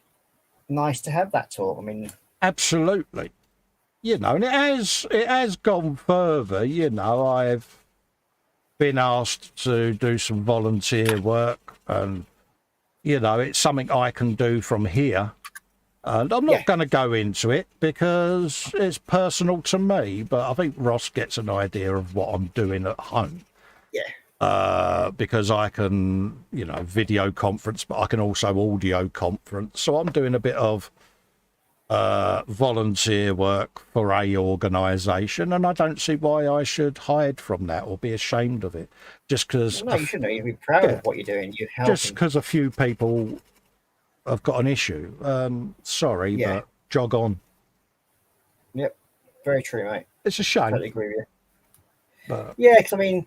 nice to have that talk. I mean, absolutely. You know, and it has gone further. You know, I've been asked to do some volunteer work, and you know, it's something I can do from here. And I'm not going to go into it because it's personal to me, but I think Ross gets an idea of what I'm doing at home. Yeah. Because I can, you know, video conference, but I can also audio conference. So I'm doing a bit of volunteer work for a organisation, and I don't see why I should hide from that or be ashamed of it. Just because... No, you shouldn't. You'd be proud of what you're doing. You're helping. Just because a few people have got an issue. Sorry, but jog on. Yep. Very true, mate. It's a shame. I totally agree with you. But... yeah, because I mean,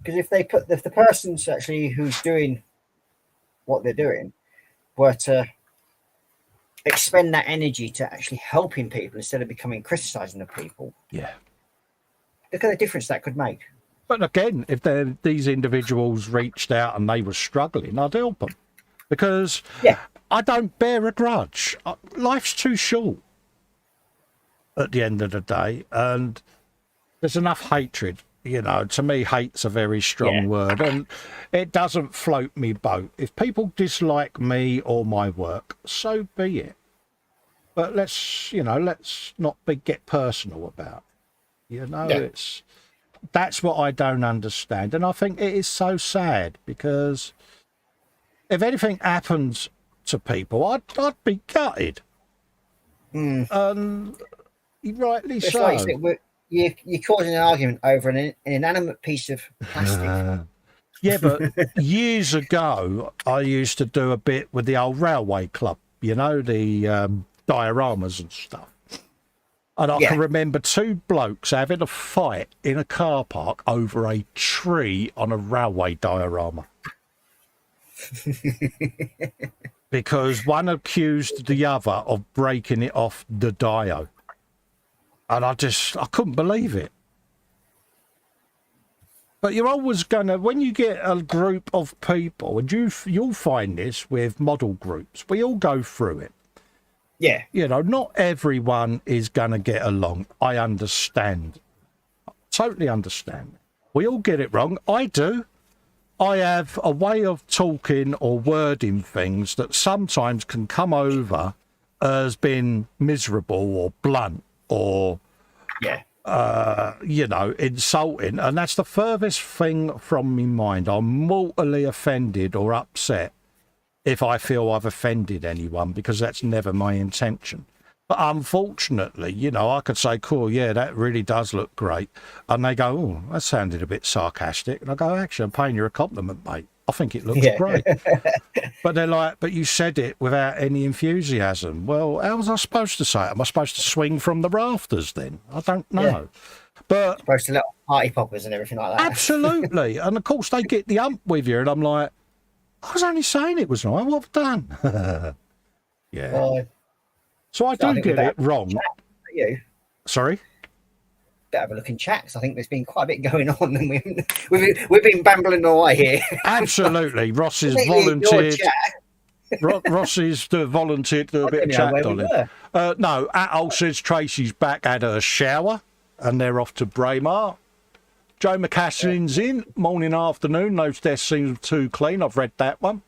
if the person's actually who's doing what they're doing were to expend that energy to actually helping people instead of becoming criticizing the people. Yeah. Look at the difference that could make. But again, if these individuals reached out and they were struggling, I'd help them. Because I don't bear a grudge. Life's too short at the end of the day. And there's enough hatred. You know, to me, hate's a very strong word, and it doesn't float me boat. If people dislike me or my work, so be it. But let's not get personal about it. You know, that's what I don't understand. And I think it is so sad because if anything happens to people, I'd be gutted. Rightly it's so. Like you're causing an argument over an inanimate piece of plastic. Yeah, but years ago, I used to do a bit with the old railway club, you know, the dioramas and stuff. And I can remember two blokes having a fight in a car park over a tree on a railway diorama. Because one accused the other of breaking it off the dio. And I couldn't believe it. But you're always when you get a group of people, and you'll find this with model groups, we all go through it. Yeah. You know, not everyone is going to get along. I understand. Totally understand. We all get it wrong. I do. I have a way of talking or wording things that sometimes can come over as being miserable or blunt or, insulting. And that's the furthest thing from my mind. I'm mortally offended or upset if I feel I've offended anyone, because that's never my intention. But unfortunately, you know, I could say, cool, yeah, that really does look great. And they go, oh, that sounded a bit sarcastic. And I go, actually, I'm paying you a compliment, mate. I think it looks Yeah. great. But they're like, but you said it without any enthusiasm. Well, how was I supposed to say it? Am I supposed to swing from the rafters then? I don't know. Yeah. But Supposed to let off party poppers and everything like that. absolutely. And of course, they get the ump with you. And I'm like, I was only saying it was nice. What have I done? Yeah. Well, So I so I do think get it wrong. you Sorry? better have a look in chats. I think there's been quite a bit going on, and we've been bambling away here. Absolutely. Ross has Completely ignored volunteered. chat. Ross has volunteered to do a bit of didn't know chat, where we darling. No, Atol says Tracy's back, had her shower, and they're off to Braemar. Joe McCaslin's in, morning, afternoon. Those desks seem too clean. I've read that one.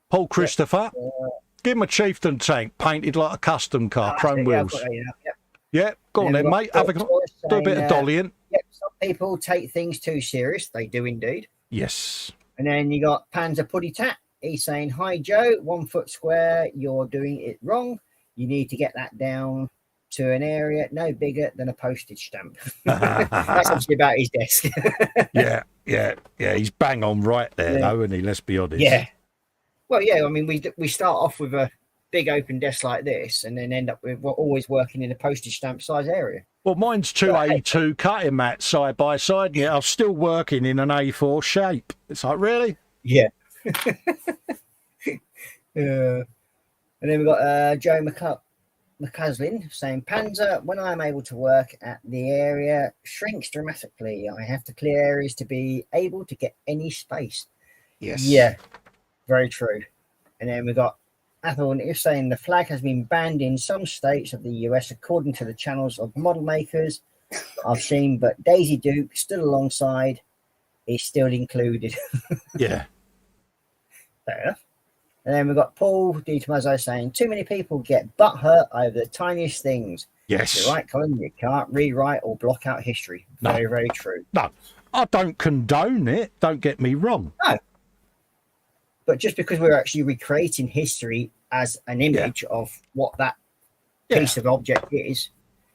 Paul Christopher. Give him a chieftain tank, painted like a custom car, chrome wheels. Yeah, go on then, mate. Have a, do a bit of dollying. Yep, some people take things too serious. They do indeed. Yes. And then you got Panzer Puddy Tat. He's saying, "Hi Joe, 1 foot square. You're doing it wrong. You need to get that down to an area no bigger than a postage stamp." That's obviously about his desk. Yeah. He's bang on right there, though, isn't he? Let's be honest. Yeah. Well, yeah. I mean, we start off with a big open desk like this, and then end up with we're always working in a postage stamp size area. Well, mine's two A2 cutting mats side by side, and yet I'm still working in an A4 shape. It's like, really? Yeah. And then we've got Joe McCaslin saying, Panzer, when I'm able to work at the area, shrinks dramatically. I have to clear areas to be able to get any space. Yes. Yeah, very true. And then we've got Athel is saying the flag has been banned in some states of the US according to the channels of model makers I've seen, but Daisy Duke still alongside is still included. Yeah. Fair enough. And then we've got Paul Di Tommaso saying too many people get butthurt over the tiniest things. Yes. You're right, Colin. You can't rewrite or block out history. No. Very, very true. No, I don't condone it. Don't get me wrong. No. But just because we're actually recreating history as an image of what that piece of object is,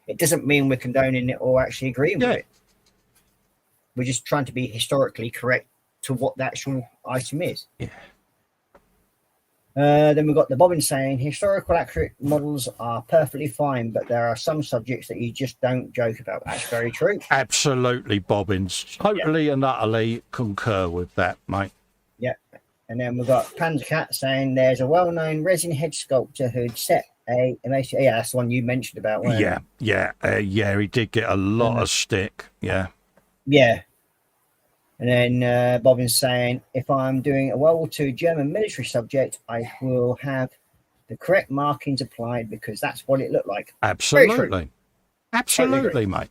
it doesn't mean we're condoning it or actually agreeing with it. We're just trying to be historically correct to what the actual item is. Yeah. Then we've got the Bobbin saying historical accurate models are perfectly fine, but there are some subjects that you just don't joke about. That's very true. Absolutely, Bobbins. Totally and utterly concur with that, mate. Yeah. And then we've got Panzer Cat saying there's a well-known resin head sculptor who'd set a yeah, that's the one you mentioned about. Yeah, he did get a lot of stick. Yeah. Yeah. And then Bobbin's saying, if I'm doing a World War II German military subject, I will have the correct markings applied because that's what it looked like. Absolutely. Absolutely, mate.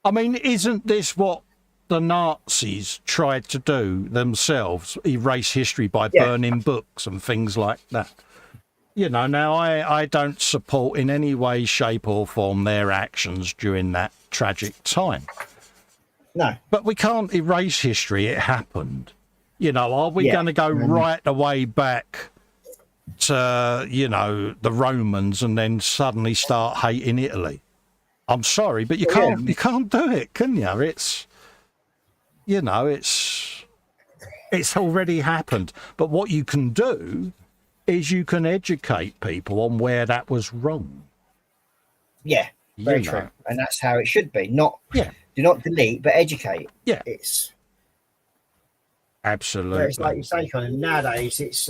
I mean, isn't this what the Nazis tried to do themselves, erase history by burning books and things like that? You know, now I don't support in any way, shape or form their actions during that tragic time. No. But we can't erase history. It happened. You know, are we going to go right the way back to, you know, the Romans and then suddenly start hating Italy? I'm sorry, but you can't do it, can you? It's, you know, it's already happened. But what you can do is you can educate people on where that was wrong. Yeah, very true. And that's how it should be. Not do not delete, but educate. Yeah, it's absolutely. It's like you say, Colin. Nowadays, it's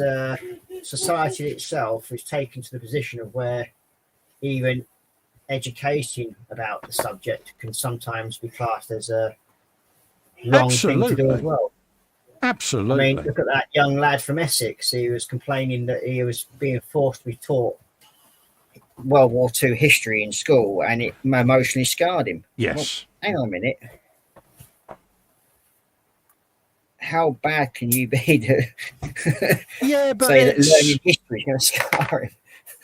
society itself is taken to the position of where even educating about the subject can sometimes be classed as a wrong thing to do as well. Absolutely. I mean, look at that young lad from Essex. He was complaining that he was being forced to be taught World War II history in school, and it emotionally scarred him. Yes. Well, hang on a minute. How bad can you be to but say that learning history is going to scar him?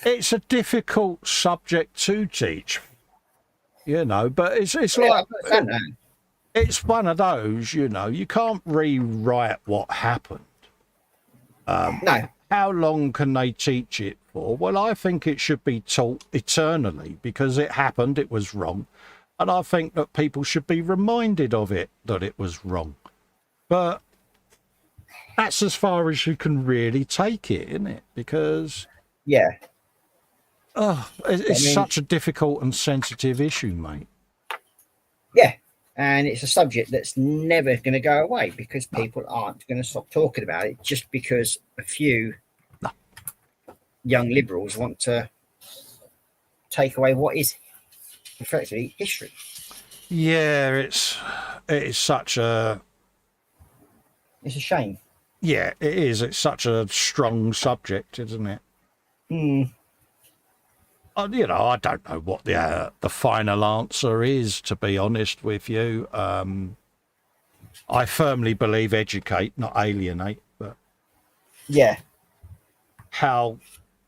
It's a difficult subject to teach, you know, but it's like it's one of those, you know, you can't rewrite what happened. No. how long can they teach it for? Well, I think it should be taught eternally because it happened, it was wrong. And I think that people should be reminded of it, that it was wrong. But that's as far as you can really take it, isn't it? Because Yeah. it's such a difficult and sensitive issue, mate. Yeah. And it's a subject that's never going to go away because people aren't going to stop talking about it just because a few young liberals want to take away what is effectively history. Yeah, it's such a... It's a shame. Yeah, it is. It's such a strong subject, isn't it? Mm. You know, I don't know what the final answer is, to be honest with you. I firmly believe educate, not alienate. But Yeah.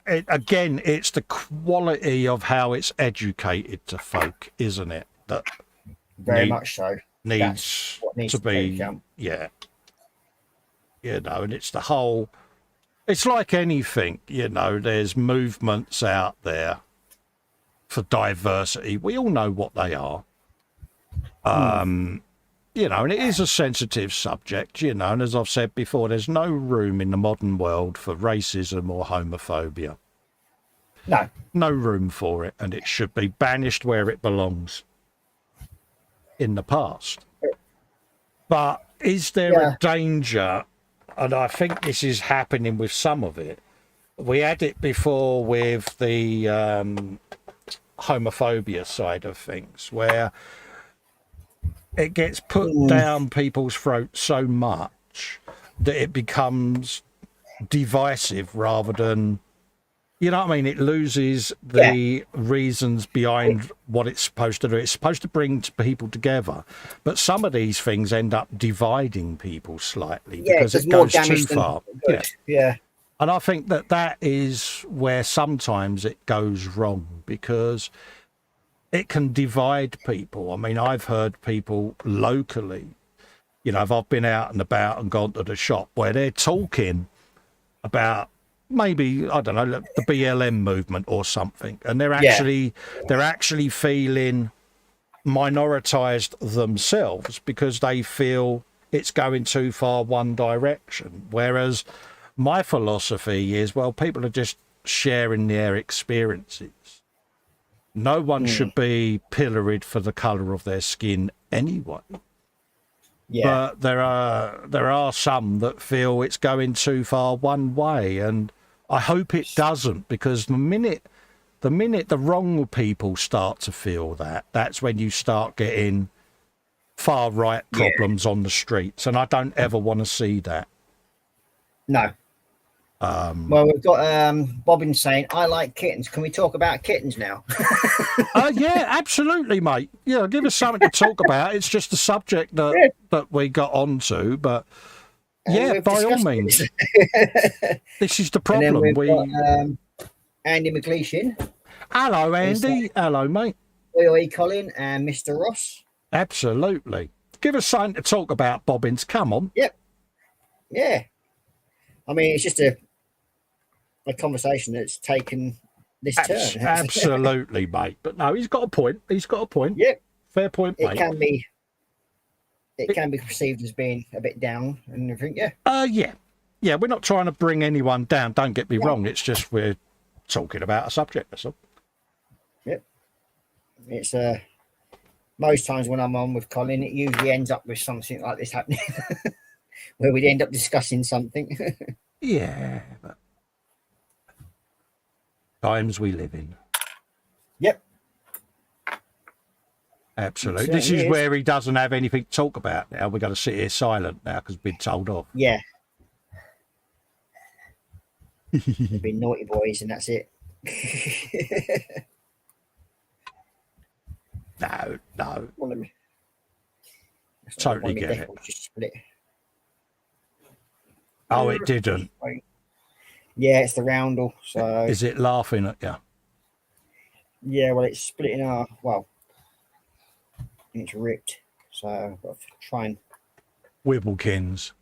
Again, it's the quality of how it's educated to folk, isn't it? That very much so. Needs to be, yeah. You know, and it's the whole... It's like anything, you know, there's movements out there for diversity. We all know what they are. You know, and it is a sensitive subject, you know, and as I've said before, there's no room in the modern world for racism or homophobia. No. No room for it, and it should be banished where it belongs in the past. But is there a danger, and I think this is happening with some of it, we had it before with the homophobia side of things, where it gets put down people's throats so much that it becomes divisive rather than, you know what I mean? It loses the reasons behind what it's supposed to do. It's supposed to bring people together, but some of these things end up dividing people slightly because it goes too far. Yeah. And I think that is where sometimes it goes wrong, because it can divide people. I mean, I've heard people locally, you know, if I've been out and about and gone to the shop where they're talking about maybe, I don't know, the BLM movement or something, and they're actually feeling minoritized themselves because they feel it's going too far one direction. Whereas my philosophy is, well, people are just sharing their experiences. No one should be pilloried for the colour of their skin anyway. Yeah. But there are some that feel it's going too far one way, and I hope it doesn't, because the minute the wrong people start to feel that, that's when you start getting far right problems on the streets, and I don't ever want to see that. No. Well, we've got Bobbin saying, I like kittens. Can we talk about kittens now? Yeah, absolutely, mate. Yeah, give us something to talk about. It's just a subject that we got onto, but yeah, by all means. This is the problem. And then we've got Andy McLeishin. Hello, Andy. Hello, mate. Oi, Colin and Mr. Ross. Absolutely. Give us something to talk about, Bobbins. Come on. Yep. Yeah. I mean, it's just a conversation that's taken this turn. Absolutely, mate. But no, he's got a point. He's got a point. Yep. Fair point, mate. It can be perceived as being a bit down and everything, yeah. Yeah, we're not trying to bring anyone down, don't get me wrong. It's just we're talking about a subject, that's all. Yep. It's most times when I'm on with Colin, it usually ends up with something like this happening. Where we'd end up discussing something. Yeah. But times we live in. Yep. Absolutely. This is where he doesn't have anything to talk about now. We've got to sit here silent now because we've been told off. Yeah. We've been naughty boys and that's it. No. Well, totally get it. Just split. Oh, it didn't. Yeah, it's the roundel. So is it laughing at you? Yeah, well, it's split in half. Well, it's ripped. So I've got to try and Wibbлекins.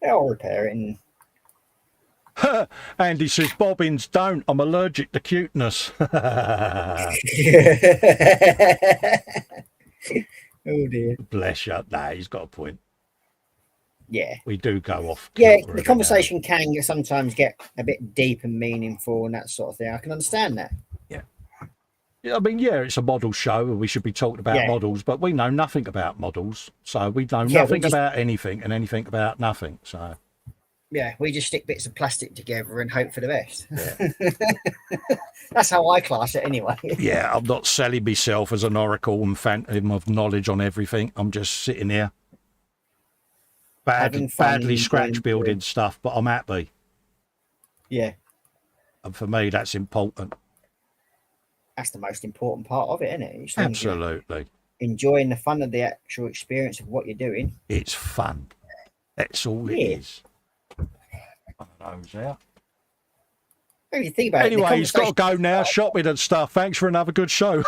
I'll repair it and Andy says, bobbins don't. I'm allergic to cuteness. Oh dear. Bless you. Nah, he's got a point. Yeah. We do go off. Yeah, kilter the every conversation can sometimes get a bit deep and meaningful and that sort of thing. I can understand that. now. Yeah. I mean, yeah, it's a model show and we should be talking about Yeah. models, but we know nothing about models. So we know Yeah, we nothing just- about anything and anything about nothing. So Yeah, we just stick bits of plastic together and hope for the best. That's how I class it anyway. yeah, I'm not selling myself as an oracle and phantom of knowledge on everything. I'm just sitting here Having fun badly and scratch enjoying building stuff, but I'm happy. Yeah, And for me, that's important. that's the most important part of it, isn't it? As long as you're Absolutely. enjoying the fun of the actual experience of what you're doing. It's fun. That's all it Yeah. is. One of those out. If you think about it, the Anyway, he's got to conversation- go now, shopping and stuff. Thanks for another good show.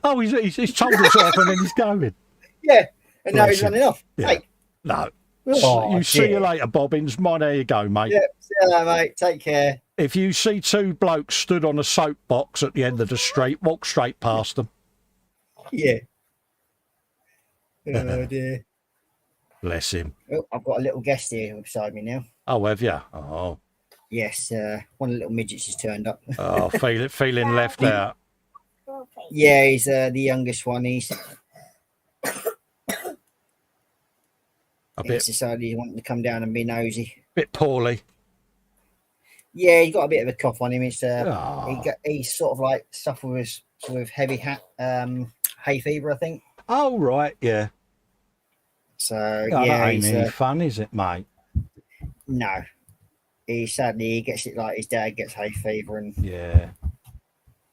Oh, he's told us off and then he's going. Yeah, and now Bless he's him. running off. Yeah. Hey, No. Oh, you see you dear. later, Bobbins. Mine, there you go, mate. yeah, see you later, mate. Take care. If you see two blokes stood on a soapbox at the end of the street, walk straight past them. Yeah. Oh dear. Bless him. Oh, I've got a little guest here beside me now. Oh, have you? Oh, Yes, one of the little midgets has turned up. oh, feeling left out. Yeah, he's the youngest one. He's decided he wanted to come down and be nosy. Bit poorly. Yeah, he got a bit of a cough on him. It's Oh. he's sort of like suffers with heavy hay fever, I think. Oh, right, yeah. So Oh, yeah, that ain't he's, any fun, is it, mate? no. He gets it like his dad gets hay fever, and Yeah,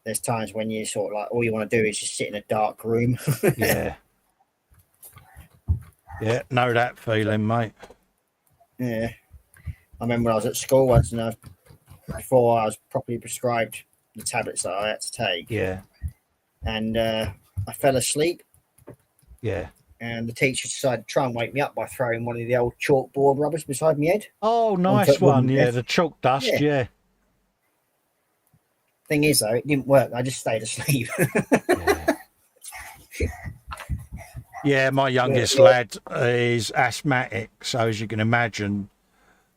there's times when you sort of like all you want to do is just sit in a dark room. yeah. Yeah, know that feeling, mate. Yeah, I remember when I was at school once, and before I was properly prescribed the tablets that I had to take, Yeah, and I fell asleep, yeah. and the teacher decided to try and wake me up by throwing one of the old chalkboard rubbers beside my head. Oh, nice top one. wooden Yeah, desk. the chalk dust, Yeah. yeah. Thing is, though, it didn't work. I just stayed asleep. Yeah, my youngest lad is asthmatic, so as you can imagine,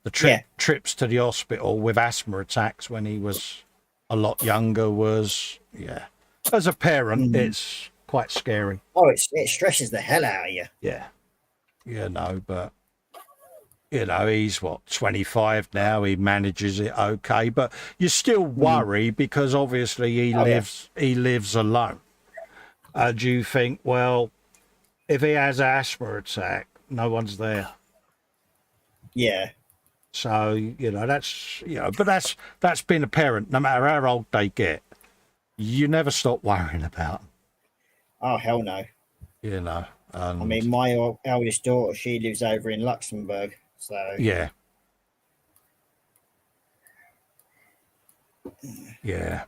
the trips to the hospital with asthma attacks when he was a lot younger was, yeah. As a parent, it's quite scary. Oh, it stresses the hell out of you. Yeah. But, he's 25 now. He manages it okay, but you still worry because obviously he lives alone. And you think, well, if he has an asthma attack, no one's there. Yeah. So, but that's being a parent. No matter how old they get, you never stop worrying about them. Oh, hell no. I mean, my eldest daughter, she lives over in Luxembourg. So, yeah. Yeah.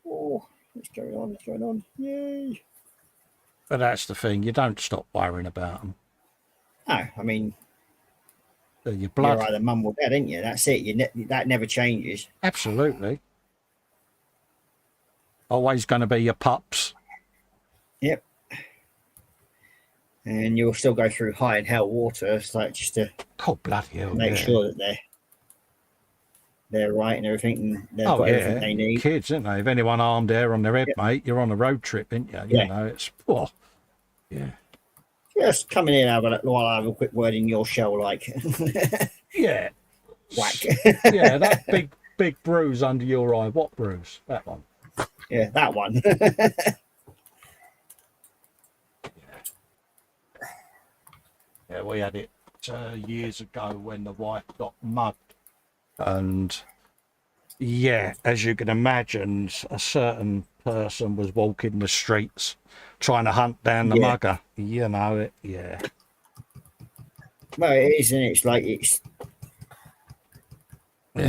Oh, what's going on? What's going on? Yay. But that's the thing. You don't stop worrying about them. No, I mean, Your blood. you're either mum or dad, ain't you? That's it. That never changes. Absolutely. Always going to be your pups. Yep. And you'll still go through high and hell water, like just to Oh, bloody hell. make yeah. sure that they're right and everything, and they've got everything they need. Kids, isn't they? If anyone armed there on their head, mate, you're on a road trip, ain't you? Yeah. It's, yeah. Just coming in while I have a quick word in your shell, like Yeah. whack. Yeah, that big bruise under your eye. What bruise? That one. Yeah, that one. Yeah, we had it years ago when the wife got mugged. And yeah, as you can imagine, a certain person was walking the streets trying to hunt down the mugger. Yeah. Well, it is, and it's like you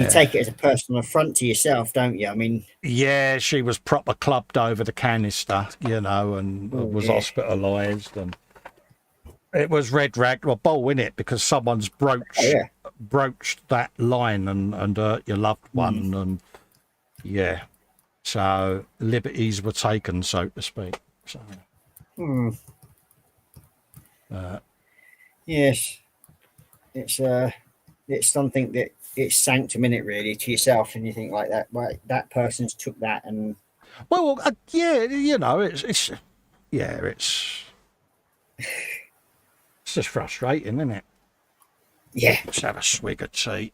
take it as a personal affront to yourself, don't you? I mean, yeah, she was proper clubbed over the canister, and was hospitalised, and It was red rag or ball in it because someone's broached that line and your loved one and yeah. So liberties were taken, so to speak. So. Yes, it's something that it's sanctum in it really to yourself, and you think like that. Right, that person's took that, and Well, yeah, you know, it's just frustrating, isn't it? yeah, Let's have a swig of tea.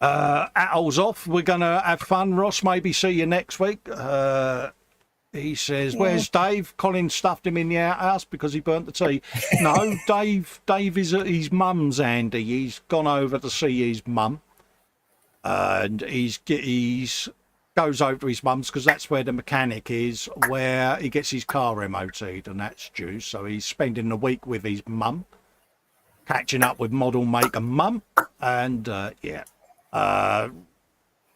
Atol's off. We're gonna have fun, Ross. Maybe see you next week. He says, "Where's Dave?" Colin stuffed him in the outhouse because he burnt the tea. No, Dave is at his mum's, Andy. He's gone over to see his mum, and he's goes over to his mum's because that's where the mechanic is, where he gets his car MOT'd, and that's due. So he's spending the week with his mum, catching up with model maker mum, and yeah.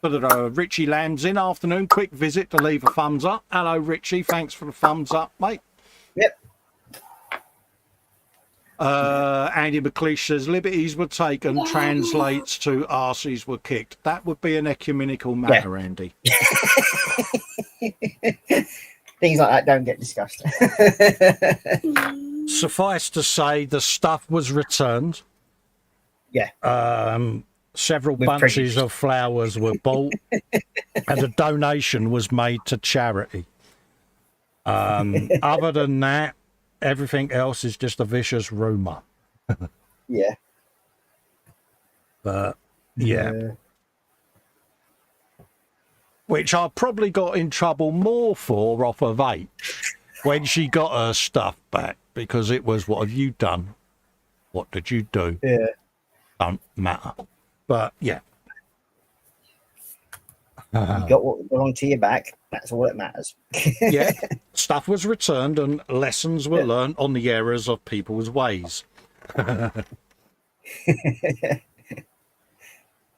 Richie Lamb's in afternoon. Quick visit to leave a thumbs up. Hello, Richie. Thanks for the thumbs up, mate. yep. Andy McLeish says liberties were taken, translates to arses were kicked. That would be an ecumenical matter, Andy. Things like that don't get discussed. Suffice to say, the stuff was returned. Yeah. Several bunches of flowers were bought, and a donation was made to charity. Other than that, everything else is just a vicious rumour. Yeah. But, yeah. Which I probably got in trouble more for off of H when she got her stuff back, because it was, what have you done? What did you do? Yeah. Don't matter. But, yeah. You got what belonged to your back. That's all that matters. Yeah, stuff was returned and lessons were learned on the errors of people's ways. Yeah.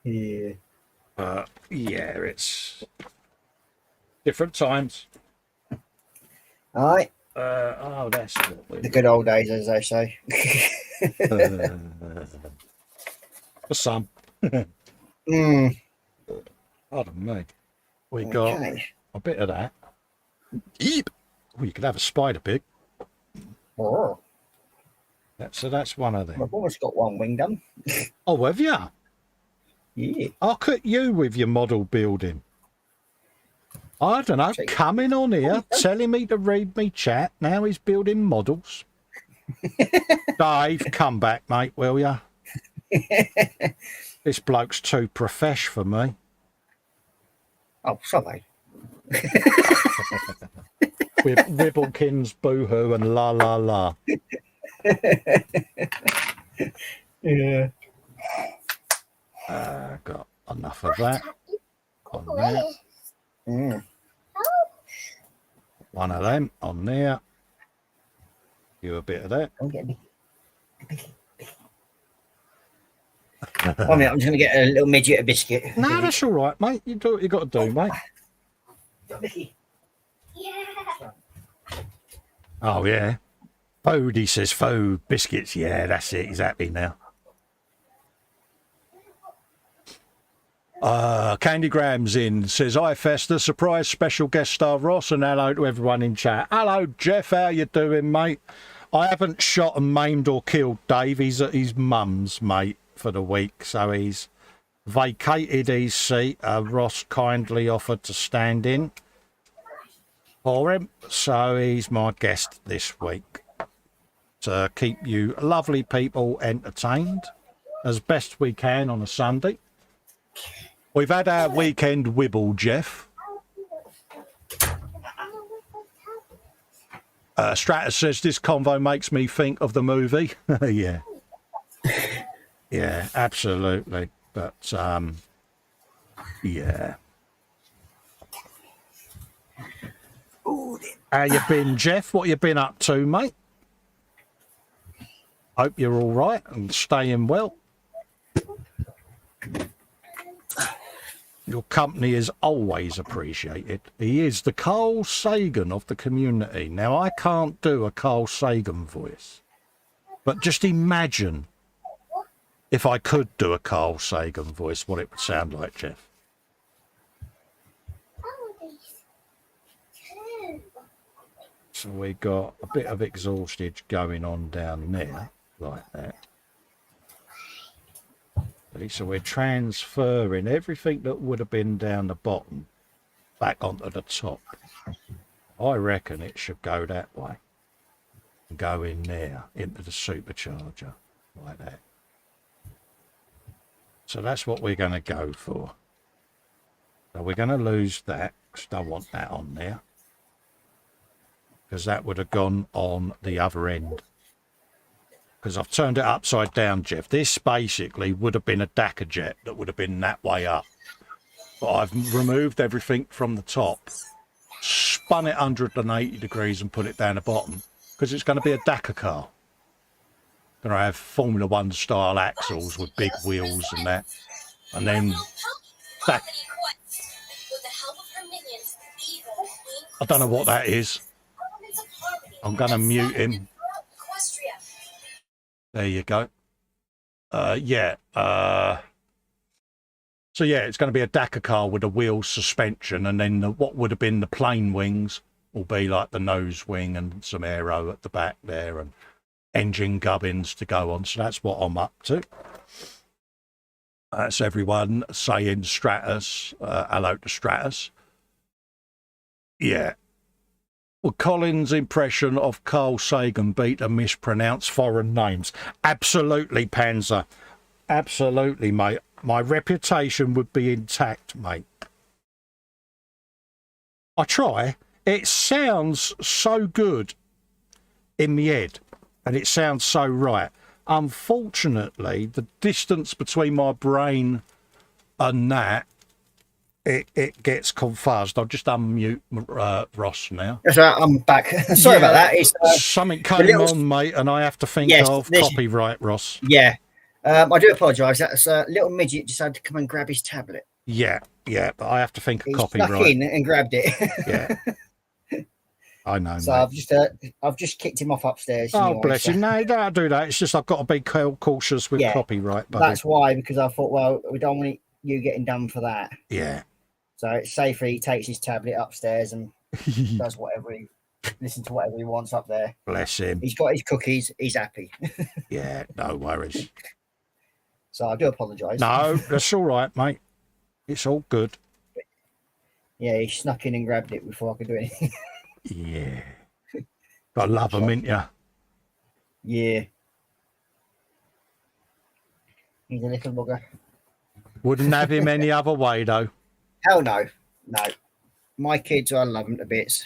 Yeah, it's different times. All right. That's what The good old days, as they say. for some. Mm. Pardon me. We got a bit of that. Eep. Oh, you could have a spider pig. Oh. That's one of them. I've almost got one wing done. Oh, have you? Yeah. I'll cut you with your model building. I don't know, coming on here, telling me to read me chat. Now he's building models. Dave, come back, mate, will ya? This bloke's too profesh for me. Oh, sorry. With Wibblekin's boohoo and la la la. Yeah. Got enough of that. On there. Mm. One of them on there. You a bit of that. Don't get me. I'm just going to get a little midget a biscuit. No, that's all right, mate. You do what you got to do, mate. Yeah. Oh, yeah. Food, he says, food, biscuits. Yeah, that's it, exactly now. Candy Graham's in, says, hi, Festa, surprise special guest star Ross, and hello to everyone in chat. Hello, Jeff, how you doing, mate? I haven't shot and maimed or killed Dave. He's at his mum's, mate, for the week, so he's vacated his seat. Ross kindly offered to stand in for him, so he's my guest this week to keep you lovely people entertained as best we can on a Sunday. We've had our weekend wibble, Jeff. Stratus says this convo makes me think of the movie. Yeah. Yeah, absolutely. But, yeah. How you been, Jeff? What you been up to, mate? Hope you're all right and staying well. Your company is always appreciated. He is the Carl Sagan of the community. Now, I can't do a Carl Sagan voice. But just imagine if I could do a Carl Sagan voice, what it would sound like, Jeff. So we got a bit of exhaustage going on down there, like that. So we're transferring everything that would have been down the bottom back onto the top. I reckon it should go that way. Go in there, into the supercharger, like that. So that's what we're going to go for. So we're going to lose that, because I don't want that on there. Because that would have gone on the other end. Because I've turned it upside down, Jeff. This basically would have been a DACA jet that would have been that way up. But I've removed everything from the top, spun it 180 degrees and put it down the bottom. Because it's going to be a DACA car. Going to have Formula One style axles with big wheels and that. And then that. I don't know what that is. I'm going to mute him. There you go. Yeah. So yeah, it's going to be a DACA car with a wheel suspension, and then what would have been the plain wings will be like the nose wing and some aero at the back there, and engine gubbins to go on. So that's what I'm up to. That's everyone saying Stratus. Hello to Stratus. Yeah. Well, Colin's impression of Carl Sagan beat a mispronounced foreign names. Absolutely, Panzer. Absolutely, mate. My reputation would be intact, mate. I try. It sounds so good in my head, and it sounds so right. Unfortunately, the distance between my brain and that, it gets confused. I'll just unmute Ross now. That's right, I'm back. Sorry about that. It's, something came on, mate, and I have to think of copyright, Ross. Yeah. I do apologise. That's a little midget decided to come and grab his tablet. Yeah, but I have to think of copyright. He snuck in and grabbed it. Yeah. I know. So mate. I've just kicked him off upstairs. Oh, bless him. No, don't do that. It's just I've got to be cautious with copyright. Buddy. That's why, because I thought, well, we don't want you getting done for that. Yeah. So it's safer he takes his tablet upstairs and does listen to whatever he wants up there. Bless him. He's got his cookies. He's happy. Yeah, no worries. So I do apologise. No, that's all right, mate. It's all good. Yeah, he snuck in and grabbed it before I could do anything. Yeah. Gotta love him, ain't ya? Yeah. He's a little bugger. Wouldn't have him any other way, though. Hell no. No. My kids, I love them to bits.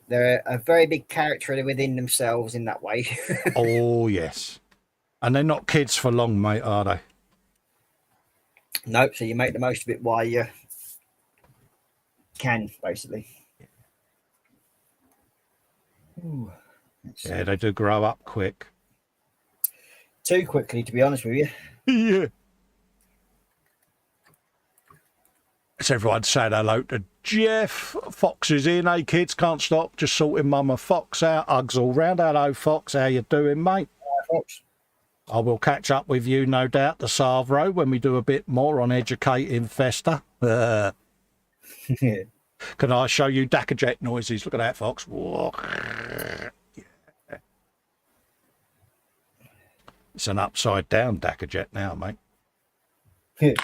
They're a very big character within themselves in that way. Oh, yes. And they're not kids for long, mate, are they? Nope. So you make the most of it while you can, basically. Ooh, yeah, they do grow up quick. Too quickly, to be honest with you. Yeah. So everyone said hello to Jeff. Fox is in. Hey, kids, can't stop. Just sorting Mama Fox out. Hugs all round. Hello, Fox. How you doing, mate? Hi, Fox. I will catch up with you, no doubt, the Savro, when we do a bit more on educating Festa. Can I show you DACA jet noises? Look at that, Fox. Yeah. It's an upside down DACA jet now, mate. There you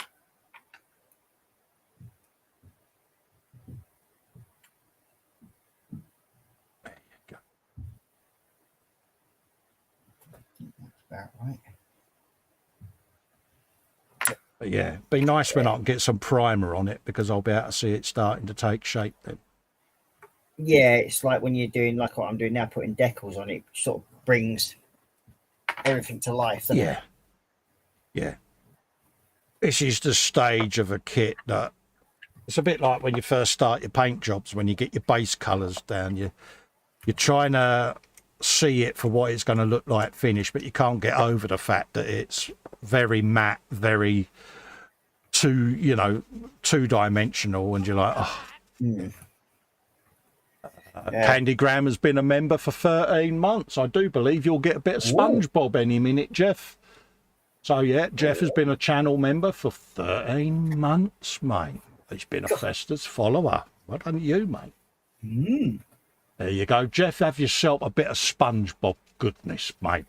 go. About right. But yeah, it'd be nice when I can get some primer on it, because I'll be able to see it starting to take shape then. Yeah, it's like when you're doing like what I'm doing now, putting decals on it, sort of brings everything to life, doesn't it? Yeah. This is the stage of a kit that it's a bit like when you first start your paint jobs, when you get your base colours down, you're trying to see it for what it's going to look like finished, but you can't get over the fact that it's very matte, very two-dimensional, and you're like, oh. Candy Graham has been a member for 13 months. I do believe you'll get a bit of SpongeBob any minute, Jeff. So, yeah, Jeff has been a channel member for 13 months, mate. He's been a Festa's follower. Well done you, mate. There you go, Jeff. Have yourself a bit of SpongeBob goodness, mate.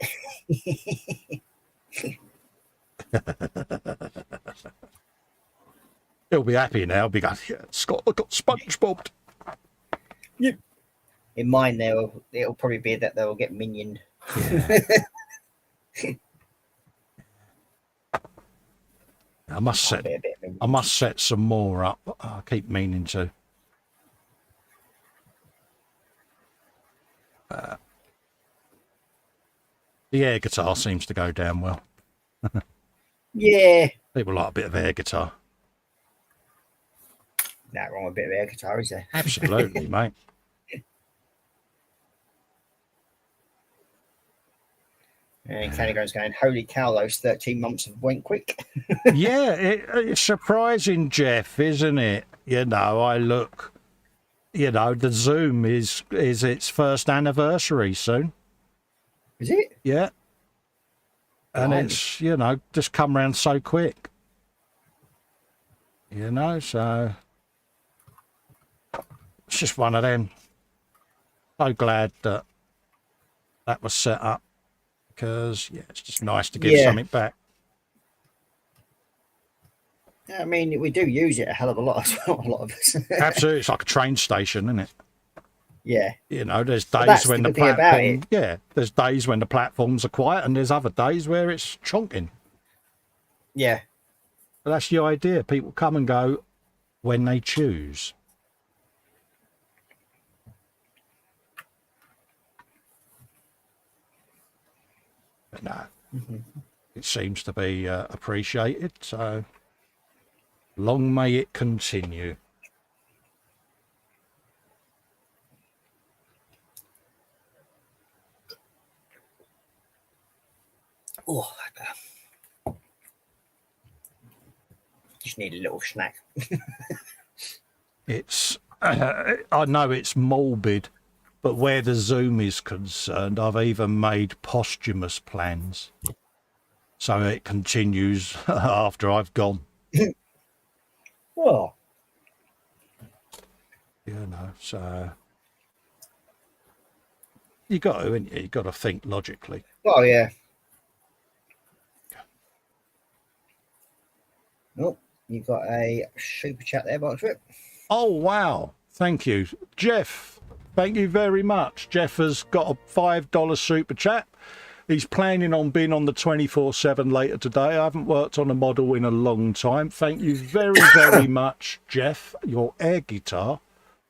He'll be happy now. He'll be going, yeah, Scott, I got SpongeBob. Yeah. In mine, it'll probably be that they'll get minioned. Yeah. I must set some more up. I keep meaning to. The air guitar seems to go down well. Yeah. People like a bit of air guitar. Not wrong with a bit of air guitar, is there? Absolutely, mate. And Candy Graham's going, holy cow, those 13 months went quick. Yeah, it's surprising, Jeff, isn't it? You know, I look, you know, the Zoom is its first anniversary soon. Is it? Yeah. And it's, you know, just come round so quick. You know, so it's just one of them. So glad that that was set up because, yeah, it's just nice to give something back. I mean, we do use it a hell of a lot as well, a lot of us. Absolutely. It's like a train station, isn't it? Yeah. You know, there's days when the platform, there's days when the platforms are quiet and there's other days where it's chonking. Yeah. But that's the idea. People come and go when they choose. But no, it seems to be appreciated. So long may it continue. Oh, just need a little snack. It's, I know it's morbid, but where the Zoom is concerned, I've even made posthumous plans. So it continues after I've gone. Oh. You know, so you got to, haven't you? You got to think logically. Oh, yeah. Oh, you've got a super chat there, Boxrip. Oh, wow. Thank you. Jeff, thank you very much. Jeff has got a $5 super chat. He's planning on being on the 24/7 later today. I haven't worked on a model in a long time. Thank you very, very much, Jeff. Your air guitar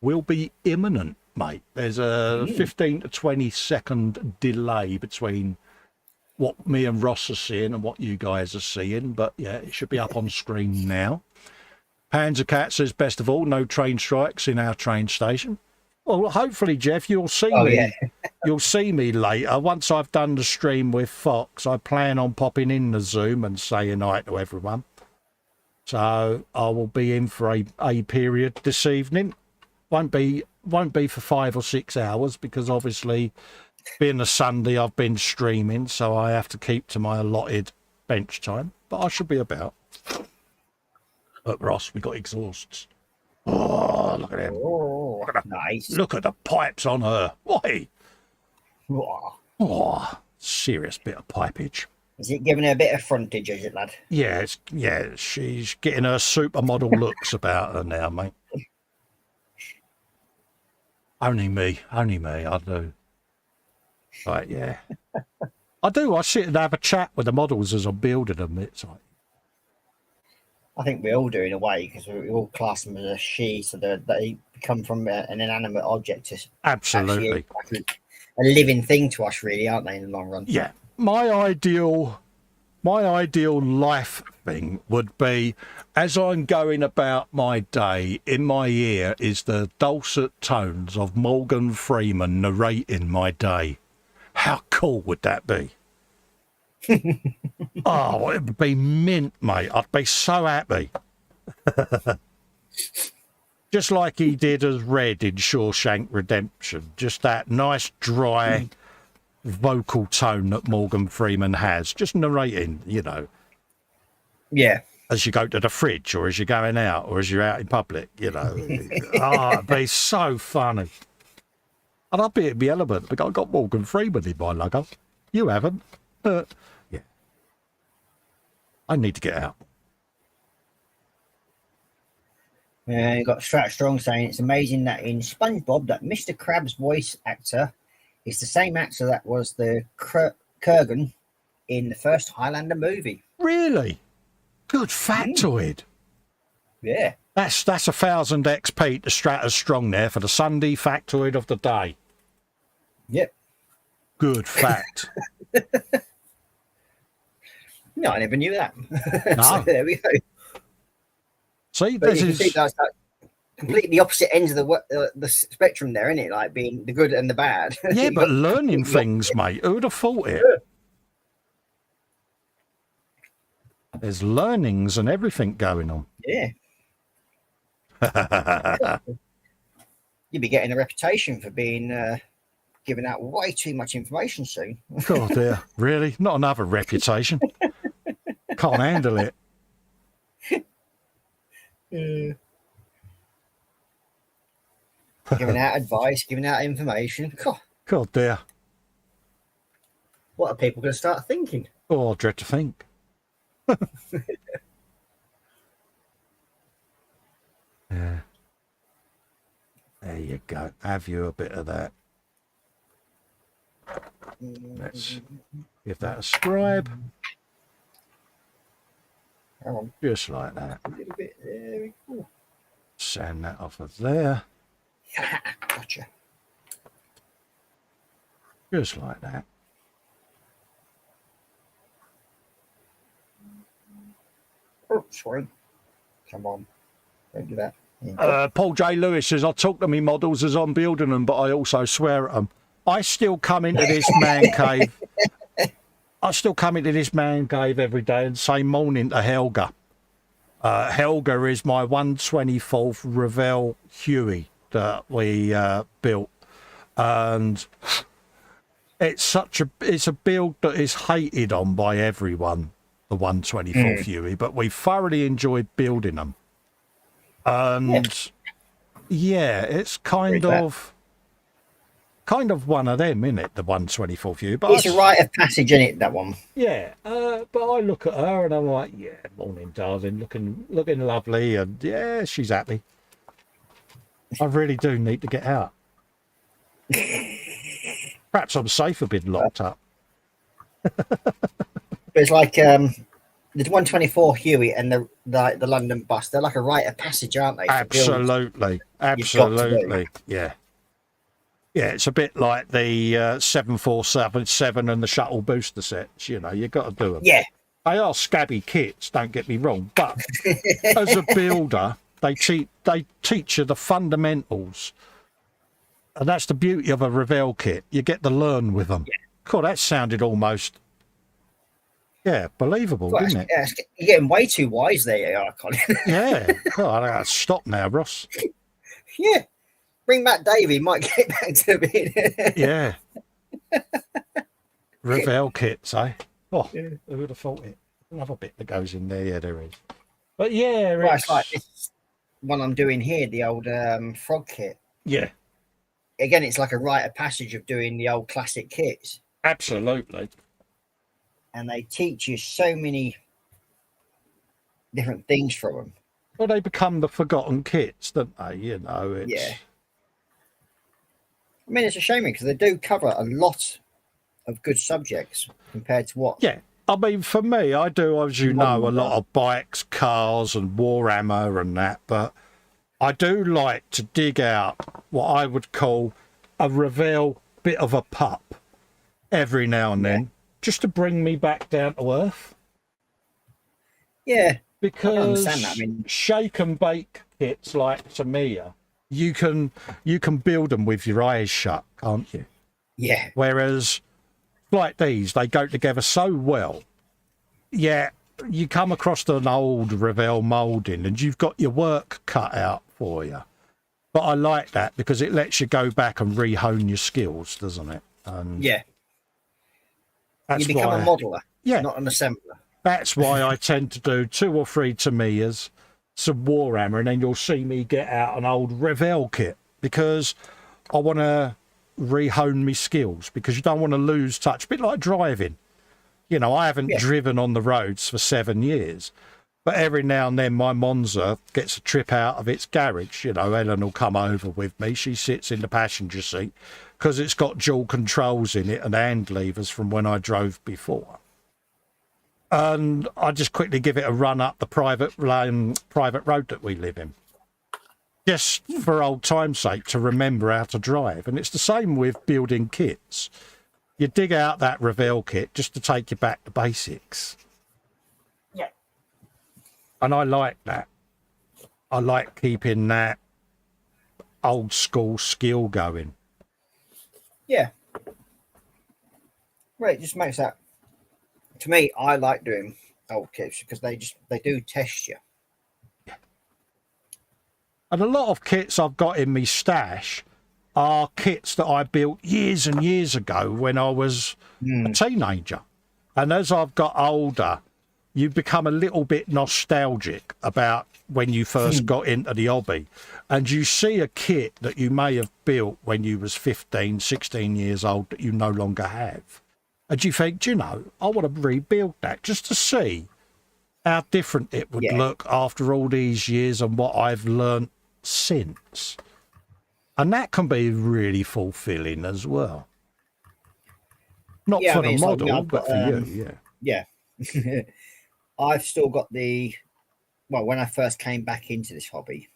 will be imminent, mate. There's a 15 to 20 second delay between what me and Ross are seeing and what you guys are seeing. But, yeah, it should be up on screen now. Panzer Cat says, best of all, no train strikes in our train station. Well, hopefully, Jeff, you'll see me. Yeah. You'll see me later. Once I've done the stream with Fox, I plan on popping in the Zoom and saying hi to everyone. So I will be in for a period this evening. Won't be for 5 or 6 hours because obviously, being a Sunday, I've been streaming, so I have to keep to my allotted bench time. But I should be about. Look, Ross, we got exhausts. Oh, look at him. Oh, nice. Look at the pipes on her. Why? Oh. Oh, serious bit of pipage. Is it giving her a bit of frontage, is it, lad? Yeah, she's getting her supermodel looks about her now, mate. Only me, I do. Right, yeah. I do. I sit and have a chat with the models as I'm building them. It's like, I think we all do in a way because we all class them as a she, so they come from an inanimate object to absolutely a living thing to us, really, aren't they? In the long run. Yeah, my ideal life thing would be, as I'm going about my day, in my ear is the dulcet tones of Morgan Freeman narrating my day. How cool would that be? Oh, it would be mint, mate. I'd be so happy. Just like he did as Red in Shawshank Redemption. Just that nice, dry vocal tone that Morgan Freeman has. Just narrating, you know. Yeah. As you go to the fridge, or as you're going out, or as you're out in public, you know. It'd be so funny. And I'd be at the element, because I've got Morgan Freeman in my logo. You haven't. Yeah. I need to get out. You got Strat Strong saying it's amazing that in SpongeBob that Mr. Krabs' voice actor is the same actor that was the Kurgan in the first Highlander movie. Really? Good factoid. Yeah. That's 1,000 XP to Stratus Strong there for the Sunday factoid of the day. Yep. Good fact. No, I never knew that. No. So there we go. See, But this you can is see that's like completely opposite ends of the spectrum there, isn't it? Like being the good and the bad. yeah, but learning things, mate. Who would have thought it? There's learnings and everything going on. Yeah. You'll be getting a reputation for being giving out way too much information soon. Oh dear, really? Not another reputation. Can't handle it. Giving out advice, giving out information. God dear. What are people going to start thinking? Oh, I dread to think. Yeah. There you go. Have you a bit of that. Let's give that a scribe. Hang on. Just like that. A little bit there. Ooh. Sand that off of there. Gotcha. Just like that. Oh, sorry. Come on. Don't do that. Paul J. Lewis says, I talk to me models as I'm building them, but I also swear at them. I still come into this man cave. I still come into this man cave every day and say morning to Helga. Helga is my 1/24th Revell Huey that we built. And it's a build that is hated on by everyone, the 1/24th Huey, but we thoroughly enjoyed building them. And yeah, it's kind of one of them, isn't it? The 1/24th Huey. But it's a rite of passage, isn't it? That one. Yeah, but I look at her and I'm like, yeah, morning, darling, looking lovely, and yeah, she's happy. I really do need to get out. Perhaps I'm safer being locked up. But it's like the 1/24 Huey and the London bus. They're like a rite of passage, aren't they? Absolutely, absolutely, yeah. Yeah, it's a bit like the 747 and the shuttle booster sets. You know, you got to do them. Yeah, they are scabby kits. Don't get me wrong, but as a builder, they teach you the fundamentals, and that's the beauty of a Revell kit. You get to learn with them. Yeah. God, that sounded almost, believable, didn't it? Yeah, you're getting way too wise there, Colin. Yeah, God, I gotta stop now, Ross. Yeah. Bring back Davey, might get back to a bit. Yeah. Revell kits, eh? Oh, yeah. Who would have thought it? Another bit that goes in there, yeah, there is. But yeah, right, it's like this one I'm doing here, the old frog kit. Yeah. Again, it's like a rite of passage of doing the old classic kits. Absolutely. And they teach you so many different things from them. Well, they become the forgotten kits, don't they? You know, it's... Yeah. I mean, it's a shame because they do cover a lot of good subjects compared to what... Yeah. I mean, for me, I do, as you know, a lot of bikes, cars and Warhammer and that, but I do like to dig out what I would call a Revell bit of a pup every now and then, just to bring me back down to earth. Yeah. Because I understand that. I mean, shake and bake kits like Tamiya, you can build them with your eyes shut, can't you? Yeah. Whereas like these, they go together so well. Yeah, you come across an old Revell moulding and you've got your work cut out for you. But I like that because it lets you go back and re-hone your skills, doesn't it? And Yeah. that's You become why, a modeler, yeah, not an assembler. that's why I tend to do 2 or 3 Tamiyas, some Warhammer, and then you'll see me get out an old Revell kit because I want to re-hone my skills, because you don't want to lose touch. A bit like driving. You know, I haven't driven on the roads for 7 years. But every now and then my Monza gets a trip out of its garage. You know, Ellen will come over with me. She sits in the passenger seat because it's got dual controls in it and hand levers from when I drove before. And I just quickly give it a run up the private road that we live in, just for old time's sake, to remember how to drive. And it's the same with building kits. You dig out that Revell kit just to take you back to basics. And I like that. I like keeping that old school skill going. Yeah. Well, it just makes that, to me, I like doing old kits because they do test you. And a lot of kits I've got in me stash are kits that I built years and years ago when I was a teenager. And as I've got older, you become a little bit nostalgic about when you first got into the hobby, and you see a kit that you may have built when you was 15, 16 years old that you no longer have. And you think, you know, I want to rebuild that just to see how different it would look after all these years and what I've learnt since. And that can be really fulfilling as well. Not for the model, like but for you, yeah. I've still got when I first came back into this hobby,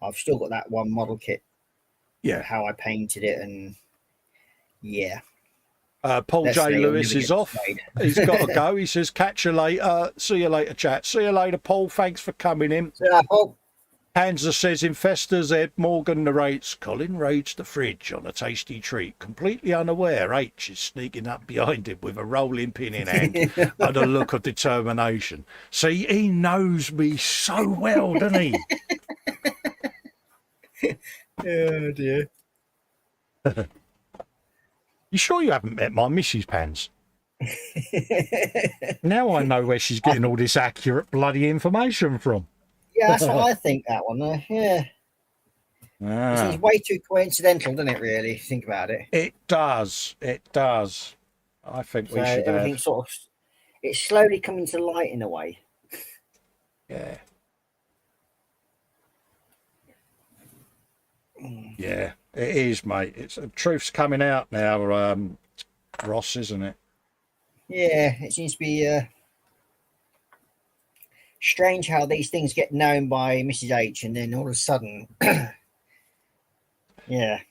I've still got that one model kit. Yeah. How I painted it, and Paul J. Lewis is off. He's got to go. He says, catch you later. See you later, chat. See you later, Paul. Thanks for coming in. See you, Paul. Hansa says, in Festa's, Ed Morgan narrates, Colin raids the fridge on a tasty treat, completely unaware H is sneaking up behind him with a rolling pin in hand and a look of determination. See, he knows me so well, doesn't he? Oh, dear. You sure you haven't met my Mrs. Pans? Now I know where she's getting all this accurate bloody information from. Yeah, that's what I think, that one. Yeah. Ah. It's way too coincidental, doesn't it, really, if you think about it? It does. It does. I think we should everything have... sort of... It's slowly coming to light in a way. Yeah. Yeah, it is, mate. It's the truth's coming out now, Ross, isn't it? Yeah, it seems to be strange how these things get known by Mrs. H, and then all of a sudden, yeah.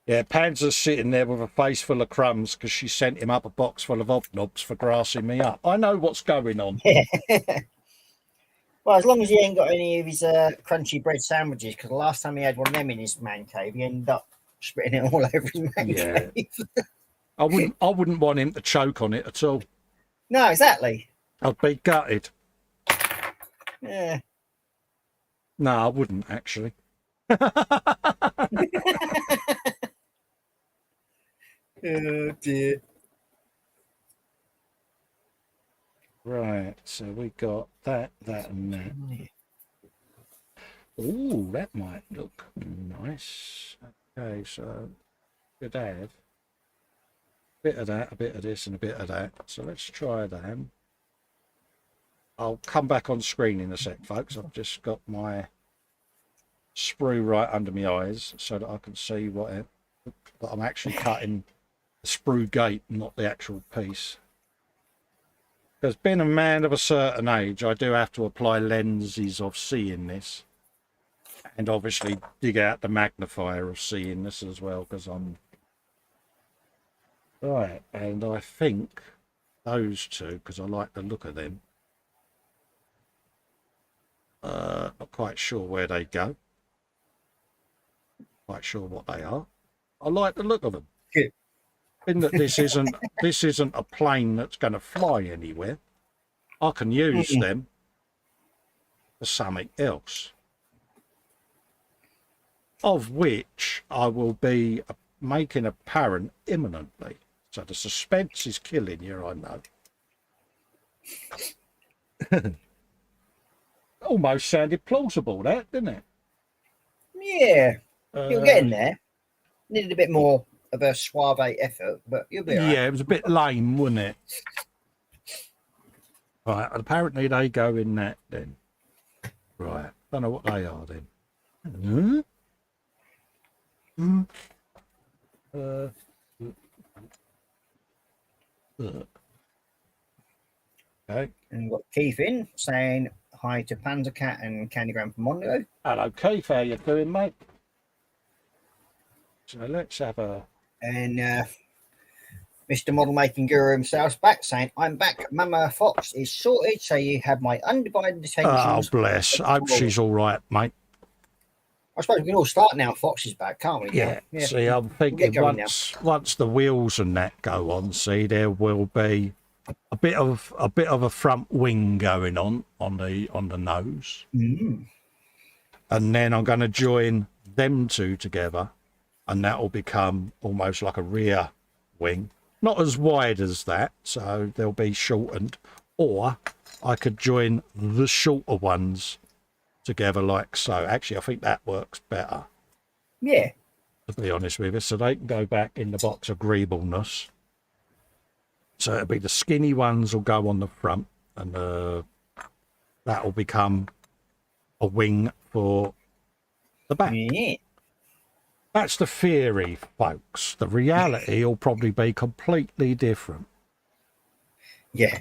Yeah, Panzer's sitting there with a face full of crumbs because she sent him up a box full of obnobs for grassing me up. I know what's going on. Well, as long as he ain't got any of his crunchy bread sandwiches, because the last time he had one of them in his man cave, he ended up spitting it all over his man cave. I wouldn't want him to choke on it at all. No, exactly. I'd be gutted. Yeah. No, I wouldn't actually. Oh dear. Right, so we got that, and that. Ooh, that might look nice. Okay, so good add. Bit of that, a bit of this, and a bit of that. So let's try them. I'll come back on screen in a sec, folks. I've just got my sprue right under my eyes so that I can see that I'm actually cutting the sprue gate, not the actual piece. Because being a man of a certain age, I do have to apply lenses of seeing this. And obviously dig out the magnifier of seeing this as well, because I'm... Right, and I think those two, because I like the look of them. Not quite sure where they go. Quite sure what they are. I like the look of them. Good. In that this isn't a plane that's going to fly anywhere. I can use them for something else. of which I will be making apparent imminently. So the suspense is killing you, I know. Almost sounded plausible, that, didn't it? Yeah, you're getting there. Needed a bit more of a suave effort, but you'll be all right. Yeah, it was a bit lame, wasn't it? Right, apparently they go in that then. Right, don't know what they are then. Okay. And we've got Keith in saying hi to Panzer Cat and Candygram from Mondo. Hello, Keith. How you doing, mate? So let's have a... And Mr. Model Making Guru himself's back saying, I'm back. Mama Fox is sorted, so you have my undivided attention. Oh, bless. I hope she's all right, mate. I suppose we can all start now. Fox is back, can't we? Yeah. See, I'm thinking once the wheels and that go on, see, there will be a bit of a front wing going on the nose. Mm. And then I'm going to join them two together, and that will become almost like a rear wing. Not as wide as that, so they'll be shortened. Or I could join the shorter ones together like so. Actually, I think that works better. Yeah. To be honest with you. So they can go back in the box agreeableness. So it'll be the skinny ones will go on the front, and that will become a wing for the back. Yeah. That's the theory, folks. The reality will probably be completely different. Yeah.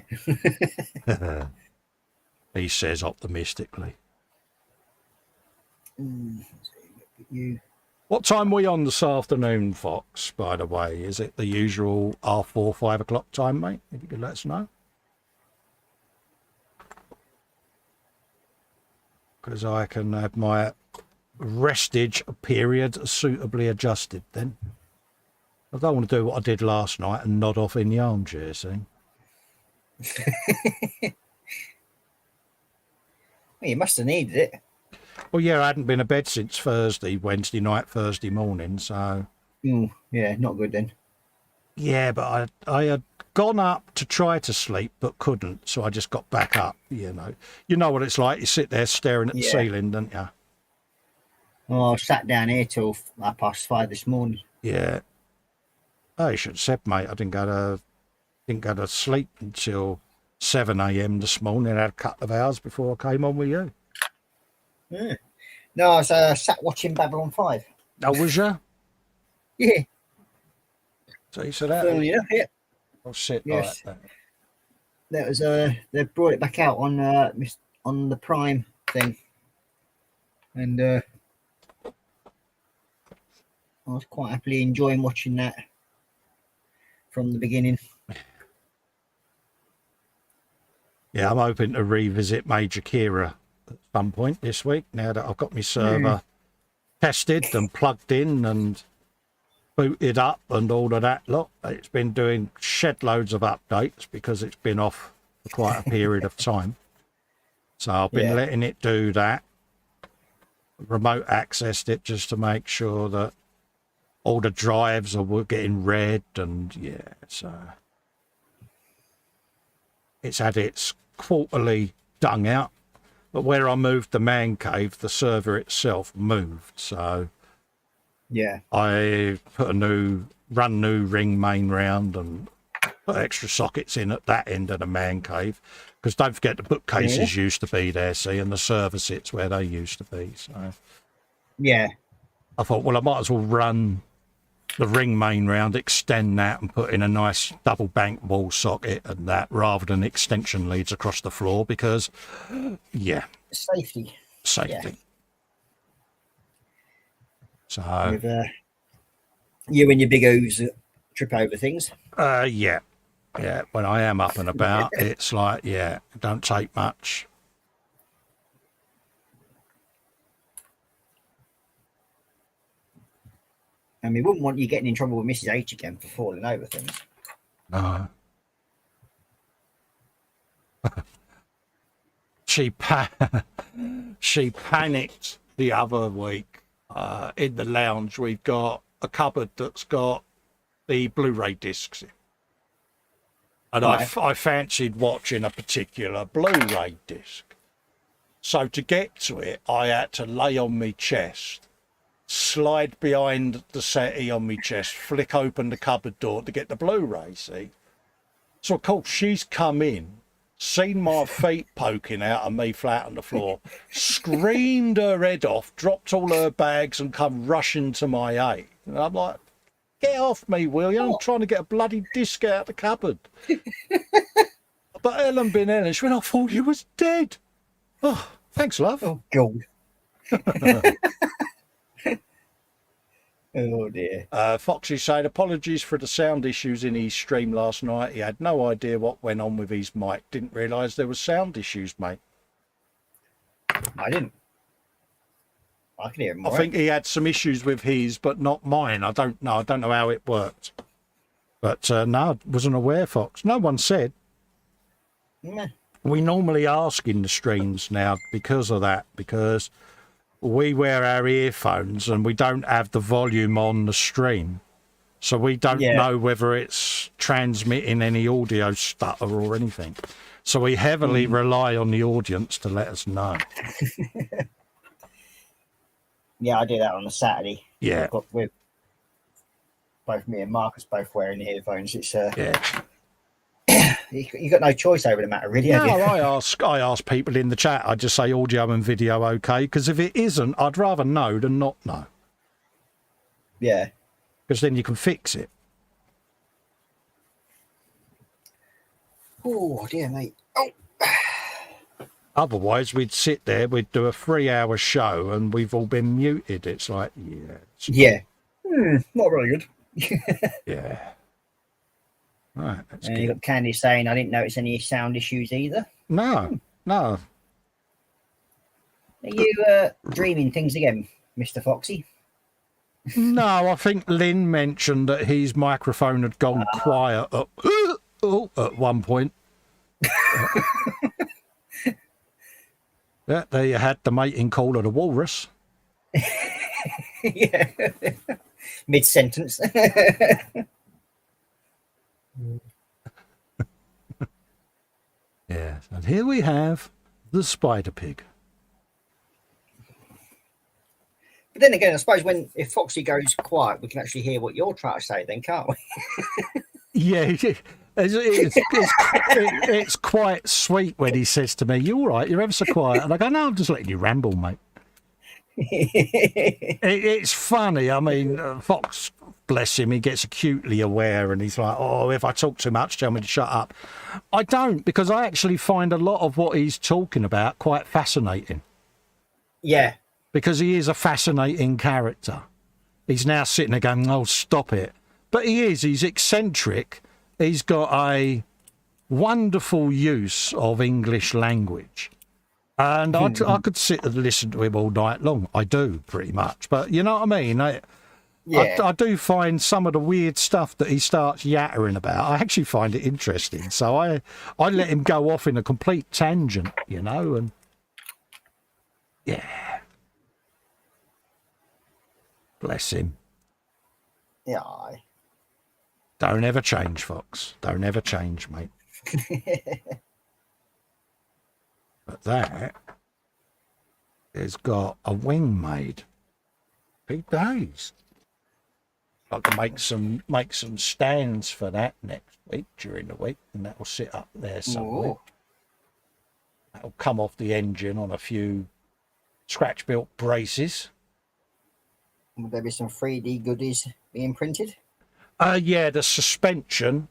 He says optimistically. You. What time are we on this afternoon, Fox, by the way? Is it the usual R4, 5 o'clock time, mate? If you could let us know. Because I can have my restage period suitably adjusted then. I don't want to do what I did last night and nod off in the armchair, see? Well, you must have needed it. Well, yeah, I hadn't been to bed since Wednesday night, Thursday morning, so... Yeah, not good then. Yeah, but I had gone up to try to sleep, but couldn't, so I just got back up, you know. You know what it's like, you sit there staring at the ceiling, don't you? Oh, I sat down here till 5:30 this morning. Yeah. Oh, you should have said, mate, I didn't go to sleep until 7 a.m. this morning. I had a couple of hours before I came on with you. Yeah. No, I was sat watching Babylon 5. Oh, was you? Yeah. So you said that? Funnily enough, yeah. I'll sit Yes. like that. That was they brought it back out on the Prime thing, and I was quite happily enjoying watching that from the beginning. Yeah, I'm hoping to revisit Major Kira at some point this week, now that I've got my server tested and plugged in and booted up and all of that lot. It's been doing shed loads of updates because it's been off for quite a period of time. So I've been letting it do that. Remote accessed it just to make sure that all the drives are getting read, and so it's had its quarterly dung out. But where I moved the man cave, the server itself moved. So I put run new ring main round and put extra sockets in at that end of the man cave. Because don't forget the bookcases used to be there, see, and the server sits where they used to be. So I thought, well, I might as well run the ring main round, extend that and put in a nice double bank wall socket and that, rather than extension leads across the floor, because safety. So with you and your big O's trip over things. Yeah, when I am up and about, it's like, it don't take much. And we wouldn't want you getting in trouble with Mrs. H again for falling over things. No. She panicked the other week. in the lounge, we've got a cupboard that's got the Blu-ray discs in. And Right. I fancied watching a particular Blu-ray disc. So to get to it, I had to lay on my chest, slide behind the settee on my chest, flick open the cupboard door to get the Blu-ray, see? So, of course, she's come in, seen my feet poking out of me flat on the floor, screamed her head off, dropped all her bags and come rushing to my aid. And I'm like, get off me, will you? I'm trying to get a bloody disc out of the cupboard. But Ellen been Ellen, she went, I thought you was dead. Oh, thanks, love. Oh, God. Oh, dear. Foxy said, apologies for the sound issues in his stream last night. He had no idea what went on with his mic. Didn't realise there was sound issues, mate. I didn't. I can hear him. I think he had some issues with his, but not mine. I don't know. I don't know how it worked. But no, I wasn't aware, Fox. No one said. Nah. We normally ask in the streams now because of that, because we wear our earphones and we don't have the volume on the stream. So we don't know whether it's transmitting any audio stutter or anything. So we heavily rely on the audience to let us know. Yeah, I do that on a Saturday. Yeah. With both me and Marcus both wearing the earphones. It's Yeah. you got no choice over the matter, really. No, have you? I ask people in the chat. I just say audio and video okay, because if it isn't, I'd rather know than not know. Yeah. Because then you can fix it. Oh dear, mate. Oh. Otherwise, we'd sit there, we'd do a 3-hour show, and we've all been muted. It's like, Not really good. yeah. Right. That's And good. you got Candy saying, I didn't notice any sound issues either. No. Are you dreaming things again, Mr. Foxy? No, I think Lynn mentioned that his microphone had gone quiet at one point. Yeah, there you had the mating call of the walrus. Yeah. Mid-sentence. Yeah, and here we have the spider pig. But then again, I suppose if Foxy goes quiet, we can actually hear what you're trying to say then, can't we? Yeah, it's quite sweet when he says to me, "You all right? You're ever so quiet." And I go, "No, I'm just letting you ramble, mate." It's funny. I mean, Fox, bless him, he gets acutely aware and he's like, oh, if I talk too much, tell me to shut up. I don't, because I actually find a lot of what he's talking about quite fascinating. Yeah. Because he is a fascinating character. He's now sitting there going, oh, stop it. But he's eccentric. He's got a wonderful use of English language. And I could sit and listen to him all night long. I do, pretty much. But you know what I mean? I do find some of the weird stuff that he starts yattering about, I actually find it interesting. So I let him go off in a complete tangent, you know, and yeah. Bless him. Yeah. Don't ever change, Fox. Don't ever change, mate. But that has got a wing made. Big days. I can make some stands for that next week, during the week, and that will sit up there somewhere. Ooh. That'll come off the engine on a few scratch-built braces. Will there be some 3D goodies being printed? Yeah, the suspension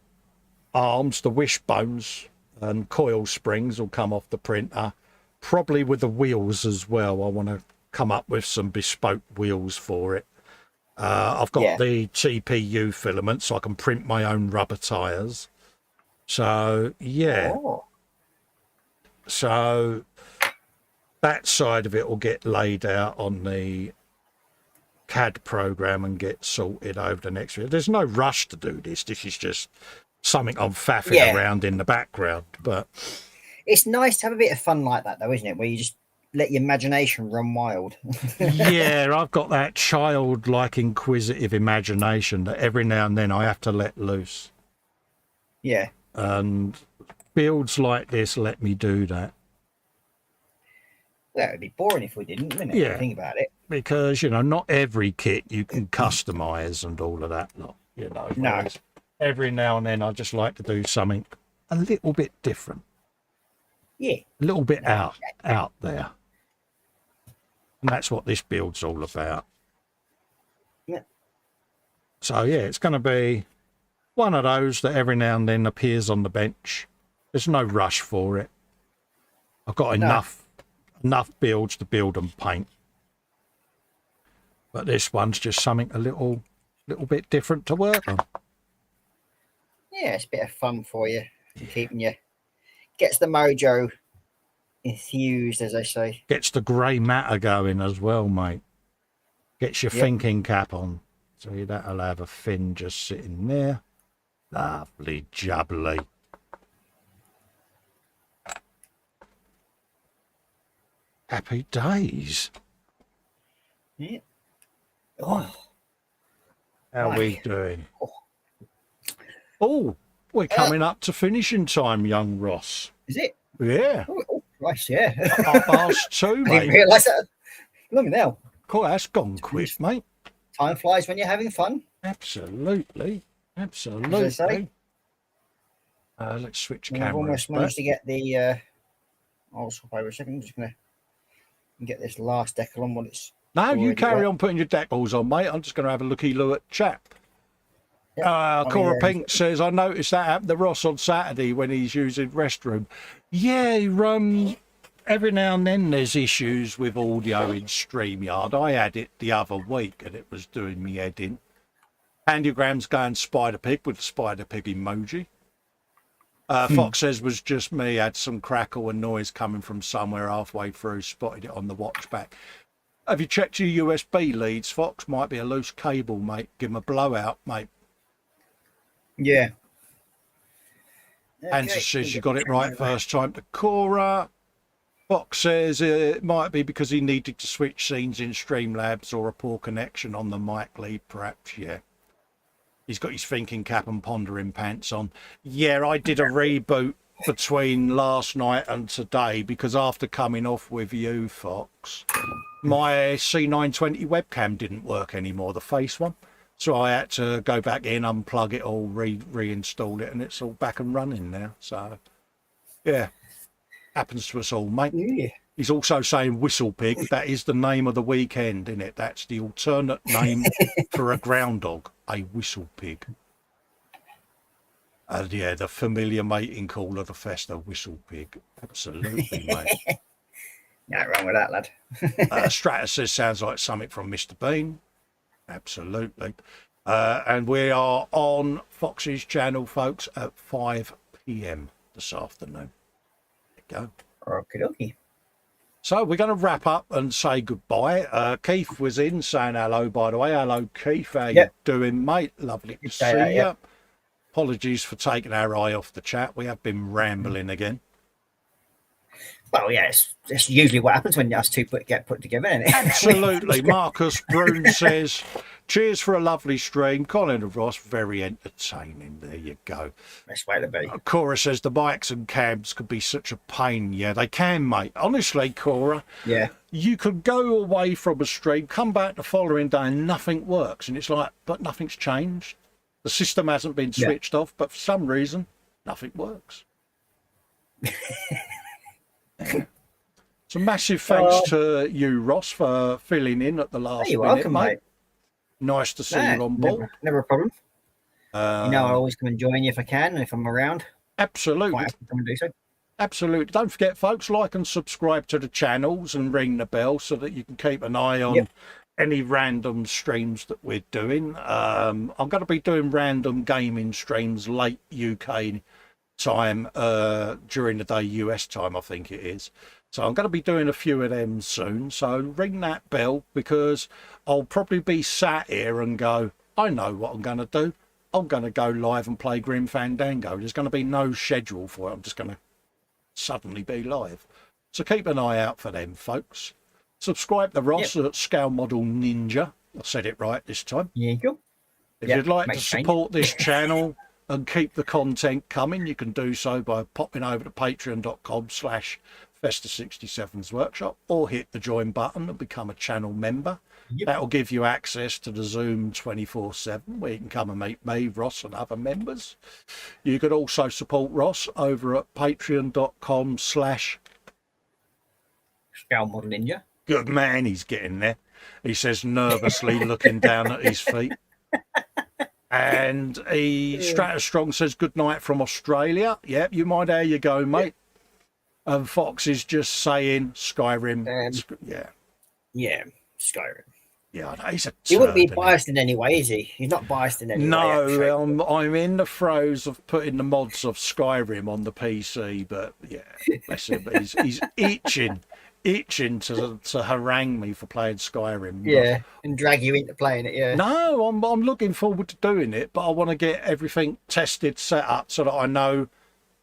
arms, the wishbones and coil springs will come off the printer, probably with the wheels as well. I want to come up with some bespoke wheels for it. I've got the TPU filament, so I can print my own rubber tyres. So, yeah. Oh. So that side of it will get laid out on the CAD program and get sorted over the next year. There's no rush to do this. This is just something I'm faffing around in the background. But it's nice to have a bit of fun like that, though, isn't it? Where you just let your imagination run wild. Yeah, I've got that childlike inquisitive imagination that every now and then I have to let loose. Yeah. And builds like this let me do that. That would be boring if we didn't, wouldn't it? Yeah. Think about it. Because, you know, not every kit you can customise and all of that lot, you know. No. Every now and then I just like to do something a little bit different. Yeah. A little bit out there. And that's what this build's all about. Yeah. So, yeah, it's going to be one of those that every now and then appears on the bench. There's no rush for it. I've got enough builds to build and paint. But this one's just something a little bit different to work on. Yeah, it's a bit of fun for you. Keeping you, gets the mojo infused, as they say. Gets the grey matter going as well, mate. Gets your thinking cap on. See, that'll have a fin just sitting there. Lovely jubbly. Happy days. Yeah. Oh. How are we doing? Oh, we're coming up to finishing time, young Ross. Is it? Yeah. Oh Christ, yeah. 2:30, I mate. didn't realise that. Look now. Cool, that's gone quick, mate. Time flies when you're having fun. Absolutely. As they say. Let's switch I've cameras. almost managed to get the. I'll swap over a second. I'm just going to get this last decal on what it's. No, you carry on putting your decals on, mate. I'm just going to have a looky-loo at chat. Cora Pink says, I noticed that happened to Ross on Saturday when he's using restroom. Yeah, every now and then there's issues with audio in StreamYard. I had it the other week and it was doing me head in. Handygram's going Spider Pig with the Spider Pig emoji. Fox says was just me, had some crackle and noise coming from somewhere halfway through, spotted it on the watch back. Have you checked your USB leads, Fox? Might be a loose cable, mate. Give him a blowout, mate. Yeah. Answer says you got it right first time to Cora. Fox says it might be because he needed to switch scenes in Streamlabs or a poor connection on the mic lead, perhaps, yeah. He's got his thinking cap and pondering pants on. Yeah, I did a reboot between last night and today because after coming off with you, Fox, my C920 webcam didn't work anymore, the face one. So I had to go back in, unplug it all, reinstall it, and it's all back and running now. So, yeah, happens to us all, mate. Yeah. He's also saying Whistle Pig. That is the name of the weekend, isn't it? That's the alternate name for a groundhog, a Whistle Pig. Yeah, the familiar mating call of the Festa, Whistle Pig. Absolutely, mate. Nothing wrong with that, lad. Stratus says sounds like something from Mr. Bean. Absolutely. And we are on Fox's channel, folks, at 5 p.m. this afternoon. There you go. Okie dokie. So we're going to wrap up and say goodbye. Keith was in saying hello, by the way. Hello, Keith. How you doing, mate? Lovely to see you. Apologies for taking our eye off the chat. We have been rambling again. Well, yeah, it's usually what happens when us two get put together, isn't it? Absolutely. Marcus Brune says, cheers for a lovely stream. Colin and Ross, very entertaining. There you go. Best way to be. Cora says the bikes and cabs could be such a pain. Yeah, they can, mate. Honestly, Cora. Yeah. You could go away from a stream, come back the following day and nothing works. And it's like, but nothing's changed. The system hasn't been switched off, but for some reason, nothing works. So massive thanks to you, Ross, for filling in at the last minute, welcome, mate. Nice to see you on board. Never a problem. I'll always come and join you if I can, and if I'm around. Absolutely. Quite happy to come and do so. Absolutely. Don't forget, folks, like and subscribe to the channels and ring the bell so that you can keep an eye on any random streams that we're doing. I'm going to be doing random gaming streams late UK time, during the day US time, I think it is. So I'm going to be doing a few of them soon. So ring that bell because I'll probably be sat here and go, I know what I'm going to do. I'm going to go live and play Grim Fandango. There's going to be no schedule for it. I'm just going to suddenly be live. So keep an eye out for them, folks. Subscribe to Ross at Scale Model Ninja. I said it right this time. There you go. If you'd like to makes sense. support this channel and keep the content coming, you can do so by popping over to patreon.com/Festa67's workshop, or hit the join button and become a channel member. Yep. That will give you access to the Zoom 24/7, where you can come and meet me, Ross, and other members. You could also support Ross over at patreon.com/ Scale Model Ninja. Good man, he's getting there. He says, nervously looking down at his feet. And Stratastrong says, good night from Australia. Yep, you mind, how you go, mate. And Fox is just saying Skyrim. Yeah, Skyrim. Yeah, he's a He wouldn't be turd, biased in any way, is he? He's not biased in any way. No, I'm in the throes of putting the mods of Skyrim on the PC, but yeah, bless him. He's itching to harangue me for playing Skyrim. Yeah, and drag you into playing it. Yeah. No, I'm looking forward to doing it, but I want to get everything tested, set up, so that I know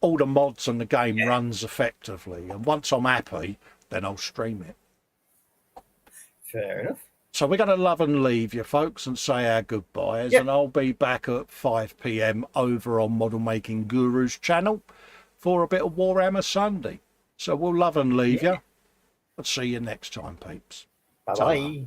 all the mods and the game runs effectively. And once I'm happy, then I'll stream it. Fair enough. So we're going to love and leave you, folks, and say our goodbyes. And I'll be back at 5 p.m. over on Model Making Guru's channel for a bit of Warhammer Sunday. So we'll love and leave you. I'll see you next time, peeps. Bye-bye.